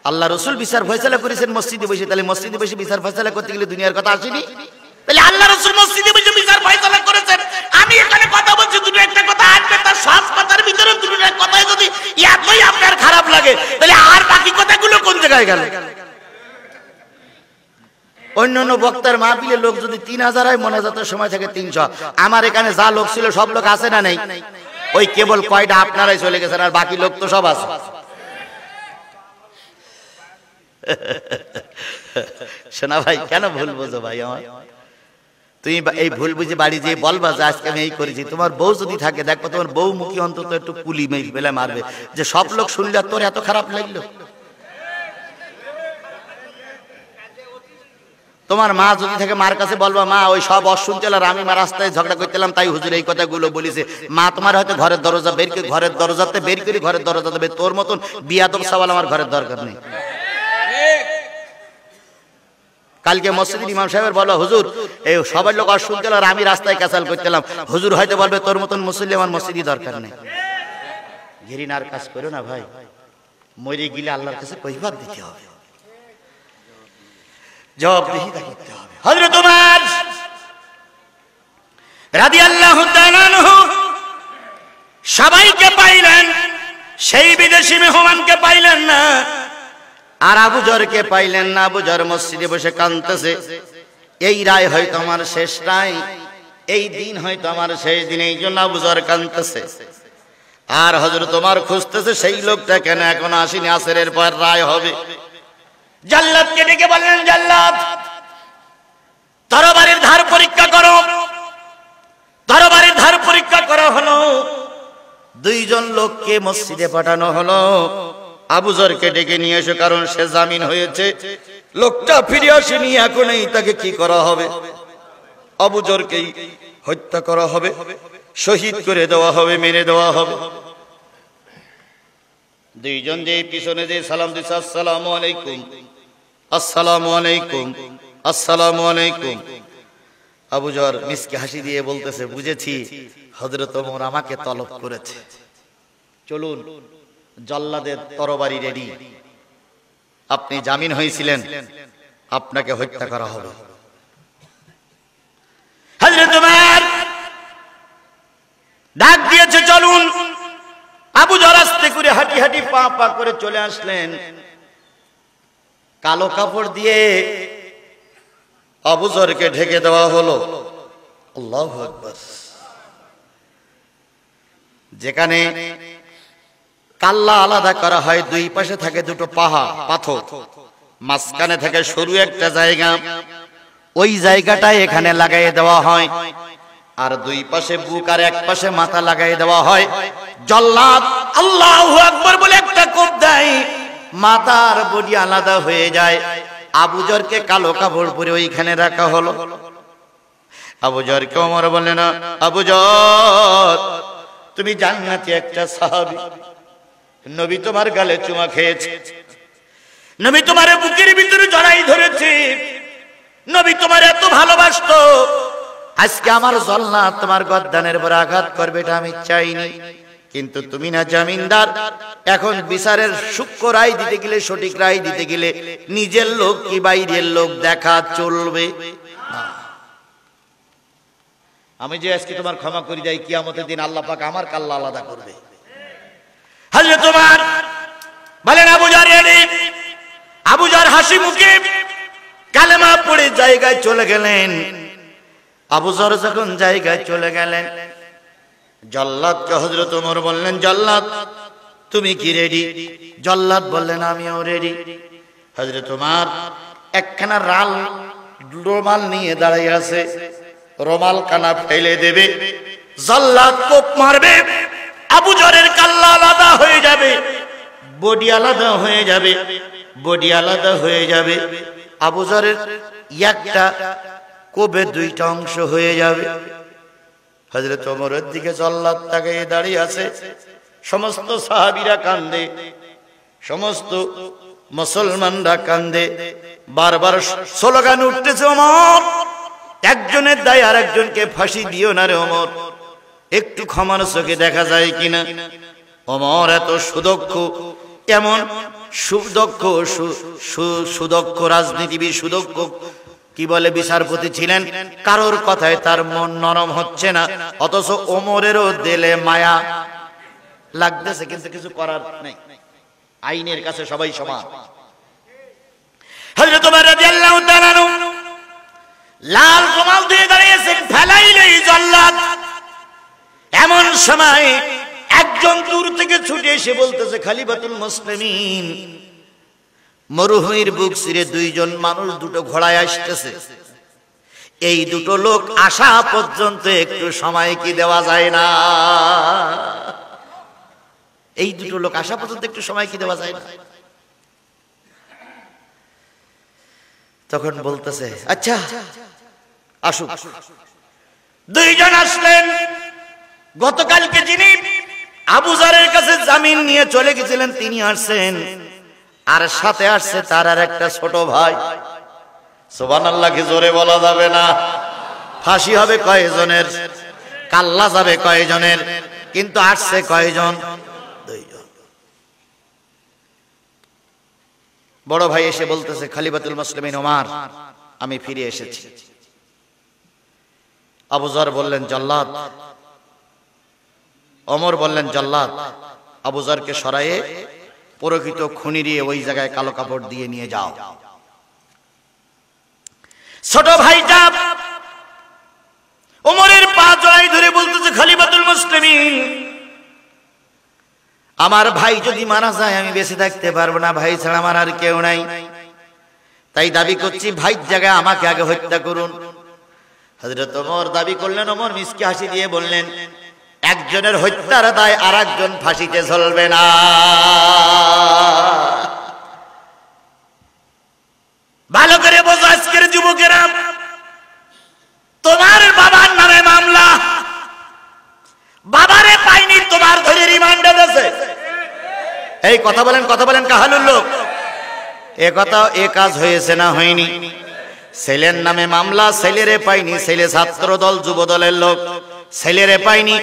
আল্লাহ রসুল বিচার ফয়সালা করেছেন মসজিদে বসে, তাহলে মসজিদে বসে বিচার ফয়সালা করতে গেলে দুনিয়ার কথা আসেনি? তাহলে আল্লাহ রসুল মসজিদে বসে বিচার ফয়সালা করেছেন, আমি এখানে কথা বলছি, দুটো একটা কথা আসবে, তার সব কথার ভিতরে দুটো একটা কথাই যদি এতই আপনার খারাপ লাগে, তাহলে আর বাকি কথাগুলো কোন জায়গায় গেল? অন্যান্য বক্তার মাহফিলে লোক যদি 3000 হয়, মোনাজাতের সময় থাকে 300। আমার এখানে যা লোক ছিল সব লোক আছে না নেই? ওই কেবল কয়টা আপনারাই চলে গেছেন, আর বাকি লোক তো সব আছে। শোনা ভাই, কেন ভুল বুঝো ভাই আমার? তুমি এই ভুল বুঝে বাড়ি যেয়ে বলবা যে আজকে আমি এই করেছি। তোমার বউ যদি থাকে, দেখো তোমার বউ মুখী অন্তত একটু কুলি বেলা মারবে, যে সব লোক শুনলে তোর এত খারাপ লাগলো। তোমার মা যদি থাকে মার কাছে বলবা, মা ওই সব অশুনছিল আর আমি মা রাস্তায় ঝগড়া করতেলাম, তাই হুজুর এই কথাগুলো বলেছে। মা তোমার হয়তো ঘরের দরজা বের করে ঘরের দরজাতে বের করে ঘরের দরজা দেবে, তোর মতন বিয়াদব সওয়াল আমার ঘরের দরকার নেই। কালকে মসজিদের ইমাম সাহেবের বলো, হুজুর এই সবার লোক অশুনছিল আর আমি রাস্তায় ক্যাসাল করতেলাম, হুজুর হয়তো বলবে তোর মতন মুসল্লি আমার মসজিদই দরকার নেই। ঘৃণার কাজ করো না ভাই, মরে গেলে আল্লাহর কাছে কৈফিয়ত দিতে হবে, জবাবদিহিতা করতে হবে। হযরত ওমর রাদিয়াল্লাহু তাআলা আনহু সবাইকে পাইলেন, সেই বিদেশি মেহমানকে পাইলেন না, আর আবু যরকে পাইলেন না। আবু যর মসজিদে বসে কাঁদতেছে, এই রায় হয়তো আমার শেষ রায়, এই দিন হয়তো আমার শেষ দিন, এই জন্য আবু যর কাঁদতেছে। আর হযরত ওমর খুঁজতেছে সেই লোকটা কেন এখনো আসেনি, আসরের পর রায় হবে। জাল্লাদকে ডেকে বললেন, জাল্লাদ তরবারির ধার পরীক্ষা করো। তরবারির ধার পরীক্ষা করা হলো, দুইজন লোককে মসজিদে পাঠানো হলো। আবু যরকে ডেকে নিয়ে এসো, কারণ সে জামিন হয়েছে, লোকটা ফিরে আসেনি, এখনই তাকে কি করা হবে? আবু যরকেই হত্যা করা হবে, শহীদ করে দেওয়া হবে, মেরে দেওয়া হবে। দুইজন যে পিছনে যে সালাম দিচ্ছে, আসসালামু আলাইকুম, আসসালামু আলাইকুম, আসসালামু আলাইকুম। আবু যর মিসকে হাসি দিয়ে বলতেছে, বুঝেছি হযরত ওমর আমাকে তলব করেছে, চলুন জল্লাদের তরবারি রেডি, আপনি জামিন হয়েছিলেন, আপনাকে হত্যা করা হবে। হযরত ওমর ডাক দিয়েছে, চলুন। আবু যর আস্তে করে হাঁটি হাঁটি পা পা করে চলে আসলেন। কালো কাপড় দিয়ে আবু যরকে ঢেকে দেওয়া হলো। আল্লাহু আকবার। যেখানে কাল্লা আলাদা করা হয়, দুই পাশে থাকে দুটো পাথর, মাঝখানে থাকে সরু একটা জায়গা, ওই জায়গাটাই এখানে লাগাই দেওয়া হয়, আর দুই পাশে বুক আর এক পাশে মাথা লাগাই দেওয়া হয়। জল্লাদ আল্লাহু আকবার বলে একটা কোপ দেয়, মাথার বডি আলাদা হয়ে যায়। আবু যরকে কালো কাপড় পরে ওইখানে রাখা হলো। আবু যরকে ওমর বললেন, আবু যর তুমি জান্নাতি একটা সাহাবী, নবী তোমার গালে চুমা খেয়েছে, নবী তোমার বুকের ভিতরে জড়াই ধরেছে, নবী তোমার এত ভালোবাসতো, আজকে আমার জল্লাদ তোমার গর্দানের উপর আঘাত করবে, এটা আমি চাইনি, কিন্তু তুমি না জামিনদার, এখন বিচারের সূক্ষ্ম রায় দিতে গেলে, সঠিক রায় দিতে গেলে নিজের লোক কি বাইরের লোক দেখা চলবে না। আমি যে আজকে তোমার ক্ষমা করে যাই, কিয়ামতের দিন আল্লাহ পাক আমার কাল্লা আলাদা করবে। হযরত ওমর বলেন, Abu Zar ready. Abu Zar হাসি মুখে কালেমা পড়ে জায়গায় চলে গেলেন। আবু যর যখন জায়গায় চলে গেলেন, জল্লাদকে হযরত ওমর বললেন, জল্লাদ তুমি কি রেডি? জল্লাদ বললেন, আমিও রেডি। হযরত ওমর একখানা রুমাল নিয়ে দাঁড়িয়ে আছে, রুমাল কানা ফেলে দেবে, জল্লাদ কোপ মারবে, আবু যরের কাল্লা আলাদা হয়ে যাবে, বডি আলাদা হয়ে যাবে, বডি আলাদা হয়ে যাবে। আবু যরের একটা কোপে দুইটা অংশ হয়ে যাবে। হযরত ওমরের দিকে জল্লাদ তাকিয়ে দাঁড়িয়ে আছে, সমস্ত সাহাবীরা কান্দে, সমস্ত মুসলমানরা কান্দে, বারবার স্লোগান উঠতেছে, ওমর একজনের দায় আর একজনকে ফাঁসি দিও না রে ওমর, একটু ক্ষমার চোখে দেখা যায় কিনা। ওমর এত সুদক্ষ, এমন সুদক্ষ রাজনীতিবিদ, সুদক্ষ কি বলে বিচারপতি ছিলেন, কারোর কথায় তার মন নরম হচ্ছে না, অথচ ওমরেরও দিলে মায়া লাগতেছে, কিন্তু কিছু করার নেই, আইনের কাছে সবাই সমান। হযরত ওমর রাদিয়াল্লাহু তাআলা লাল রুমাল দিয়ে দাঁড়িয়েছেন, ফেলাইলেই জল্লাদ। এমন সময় একজন দূর থেকে ছুটে এসে বলতেছে, খলিফাতুল মুসলিমিন, মরুভূমির বুক চিরে দুইজন মানুষ দুটো ঘোড়ায় আসতেছে, এই দুটো লোক আসা পর্যন্ত একটু সময় কি দেওয়া যায় না? এই দুটো লোক আসা পর্যন্ত একটু সময় কি দেওয়া যায় না? তখন বলতেছে আচ্ছা আসুক। দুইজন আসলেন। গতকালকে যিনি আবু যারের কাছে জামিন নিয়ে চলে গেছিলেন তিনি আসছেন, আর সাথে আসছে তার আর একটা ছোট ভাই। সুবহানাল্লাহ কি জোরে বলা যাবে না? ফাঁসি হবে কয়জনের, কাল্লা যাবে কয়জনের, কিন্তু আসছে কয়জন? দুইজন। বড় ভাই এসে বলতেছে খলিফাতুল মুসলিমিন ওমর, আমি ফিরে এসেছি। আবু যর বললেন জল্লাদ। ওমর বললেন জল্লাদ, আবু যরকে সরায়ে প্রকৃত খুনি দিয়ে ওই জায়গায় কালো কাপড় দিয়ে নিয়ে যাও। ছোট ভাইটা ওমরের পা জড়াই ধরে বলতেছে খলিফাতুল মুসলিমিন, আমার ভাই যদি মারা যায় আমি বেঁচে থাকতে পারবো না, ভাই ছাড়া আমার আর কেউ নাই, তাই দাবি করছি ভাইয়ের জায়গায় আমাকে আগে হত্যা করুন। হযরত ওমর দাবি করলেন। ওমর মিসকে হাসি দিয়ে বললেন, একজনের হত্যার দায় আর একজন ফাঁসিতে ঝুলবে না। ভালো করে বোঝো আজকের যুবকেরা, তোমার বাবার নামে মামলা, বাবারে পাইনি তোমার ধরে রিমান্ডে দিয়েছে। এই কথা বলেন, কথা বলেন কাহালুর লোক, এ কথা এ কাজ হয়েছে না হয়নি? ছেলের নামে মামলা, ছেলেরে পাইনি, ছেলে ছাত্র দল যুব দলের লোক, ছেলেরে পাইনি,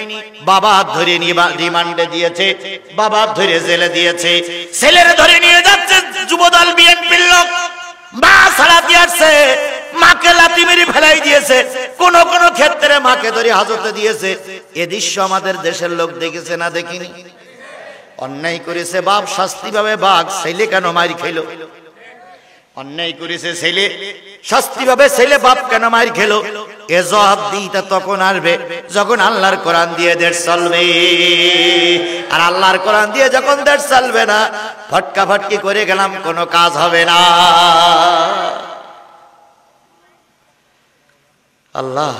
বাবা ধরে নিয়ে রিমান্ডে দিয়েছে, বাবা ধরে জেলে দিয়েছে, ছেলেরে ধরে নিয়ে যাচ্ছে যুব দল বিএনপির লোক, মা ছাড়া দিয়েছে, মাকে লাথি মেরে ফেলাই দিয়েছে, কোন কোন ক্ষেত্রে মাকে ধরে হাজতে দিয়েছে। এ দৃশ্য আমাদের দেশের লোক দেখেছে না দেখিনি? অন্যায় করেছে বাপ, শাস্তি পাবে বাঘ, ছেলে কেন মার খেলো? অন্যায় করেছে ছেলে, শাস্তি পাবে ছেলে, বাপ কেন মার খেলো? এ জবাব দিতে তখন আসবে যখন আল্লাহর কোরআন দিয়ে দেশ চলবে। আর আল্লাহর কোরআন দিয়ে যখন দেশ চলবে না, ফটকা ফটকি করে গেলাম কোনো কাজ হবে না। আল্লাহ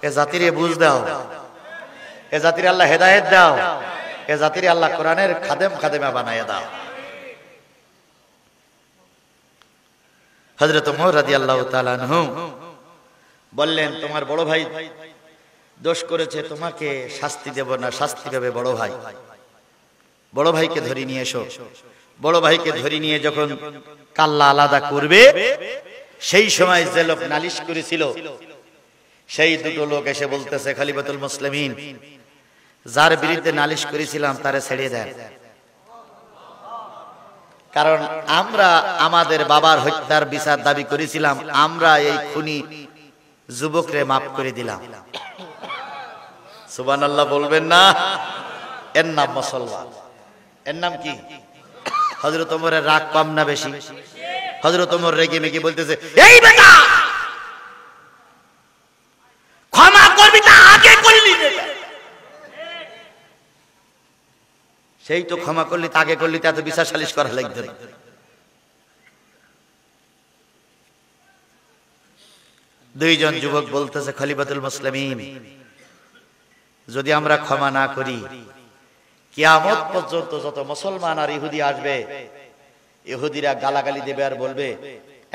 এ জাতির বুঝ দাও, এ জাতির আল্লাহ হেদায়েত দাও, এ জাতির আল্লাহ কোরআনের খাদেম খাদেমা বানায় দাও। হযরত ওমর রাদিয়াল্লাহু তাআলা আনহু বললেন, তোমার বড় ভাই দোষ করেছে, তোমাকে শাস্তি দেব না, শাস্তি পাবে বড় ভাই। বড় ভাইকে ধরে নিয়ে এসো। বড় ভাইকে ধরে নিয়ে যখন কাল্লা আলাদা করবে, সেই সময় যে লোক নালিশ করেছিল সেই দুটো লোক এসে বলতেছে খলিফাতুল মুসলিমিন, যার বিরুদ্ধে নালিশ করেছিলাম তারে ছেড়ে দেন, কারণ আমরা আমাদের বাবার হত্যার বিচার দাবি করেছিলাম, আমরা এই খুনি যুবকরে মাফ করে দিলাম। সুবহানাল্লাহ বলবেন না? এর নাম মুসলমান। এর নাম কি? হযরত ওমরের রাগ কম না বেশি? হযরত ওমর রেগে মেগে বলতেছে, এই বেটা ক্ষমা করবি তা আগে করলি, সেই তো ক্ষমা করলি তা আগে করলি, তা তো বিচার সালিশ করা লাগবে না। দুইজন যুবক বলতেছে খলিফাতুল মুসলিমিন, যদি আমরা ক্ষমা না করি, কিয়ামত পর্যন্ত যত মুসলমান আর ইহুদি আসবে, ইহুদিরা গালাগালি দেবে আর বলবে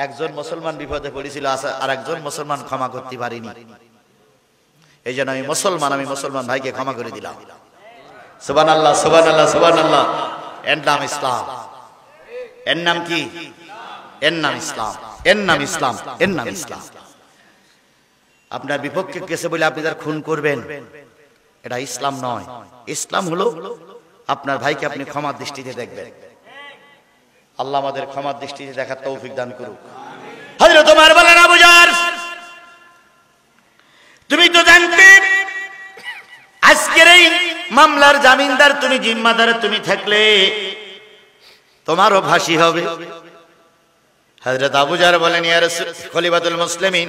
একজন মুসলমান বিপদে পড়েছিল আর একজন মুসলমান ক্ষমা করতে পারিনি, এই জন্য আমি মুসলমান ভাইকে ক্ষমা করে দিলাম। সুবহানাল্লাহ, সুবহানাল্লাহ, সুবহানাল্লাহ। এর নাম ইসলাম। এর নাম কি? এর নাম ইসলাম। এর নাম ইসলাম। এর নাম ইসলাম। আপনার বিপক্ষে কেসে বলে আপনি তার খুন করবেন, এটা ইসলাম নয়। ইসলাম হলো আপনার ভাইকে আপনি ক্ষমার দৃষ্টিতে দেখবেন। আল্লাহ আমাদের ক্ষমার দৃষ্টিতে দেখার তৌফিক দান করুক। হযরত ওমর বলেন, আবু যর, তুমি তো জানতে আজকের এই মামলার জামিনদার তুমি, জিম্মাদার তুমি থাকলে তোমারও ফাঁসি হবে। হযরত আবু যর বলেন, ইয়া রাসূল খলিফাতুল মুসলিমিন,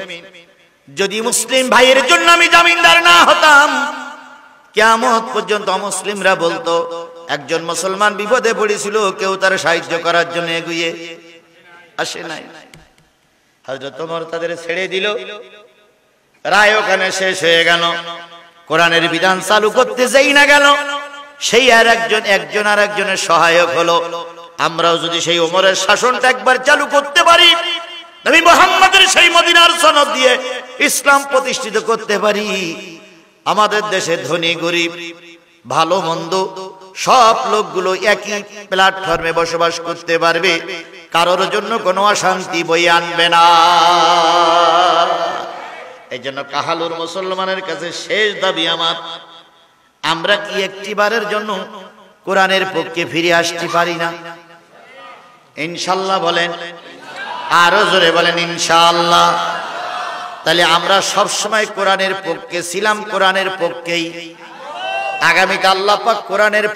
যদি মুসলিম ভাইয়ের জন্য আমি জামিনদার না হতাম, কিয়ামত পর্যন্ত মুসলিমরা বলতো একজন মুসলমান বিপদে পড়েছিল, কেউ তার সাহায্য করার জন্য এগিয়ে আসে নাই। হযরত ওমর তাদের ছেড়ে দিল, রায় ওখানে শেষ হয়ে গেল। কোরআনের বিধান চালু করতে যেই না গেল, সেই আর একজন আর একজনের সহায়ক হলো। আমরাও যদি সেই ওমরের শাসনটা একবার চালু করতে পারি, নবী মুহাম্মদের সেই মদিনার সনদ দিয়ে ইসলাম প্রতিষ্ঠিত করতে পারি, আমাদের দেশে ধনী গরিব ভালো মন্দ সব লোকগুলো একই প্ল্যাটফর্মে বসবাস করতে পারবে, কারোর জন্য কোনো অশান্তি বয়ে আনবে না। এই জন্য কাহালুর মুসলমানের কাছে শেষ দাবি আমার, আমরা কি একটিবারের জন্য কোরআনের পক্ষে ফিরে আসতে পারি না? ইনশাআল্লাহ বলেন, আরো জোরে বলেন ইনশাআল্লাহ। তাহলে আমরা সব সময় কোরআনের পক্ষে ছিলাম, কোরআনের পক্ষেই আগামীতে আল্লাহ পাক কোরআনের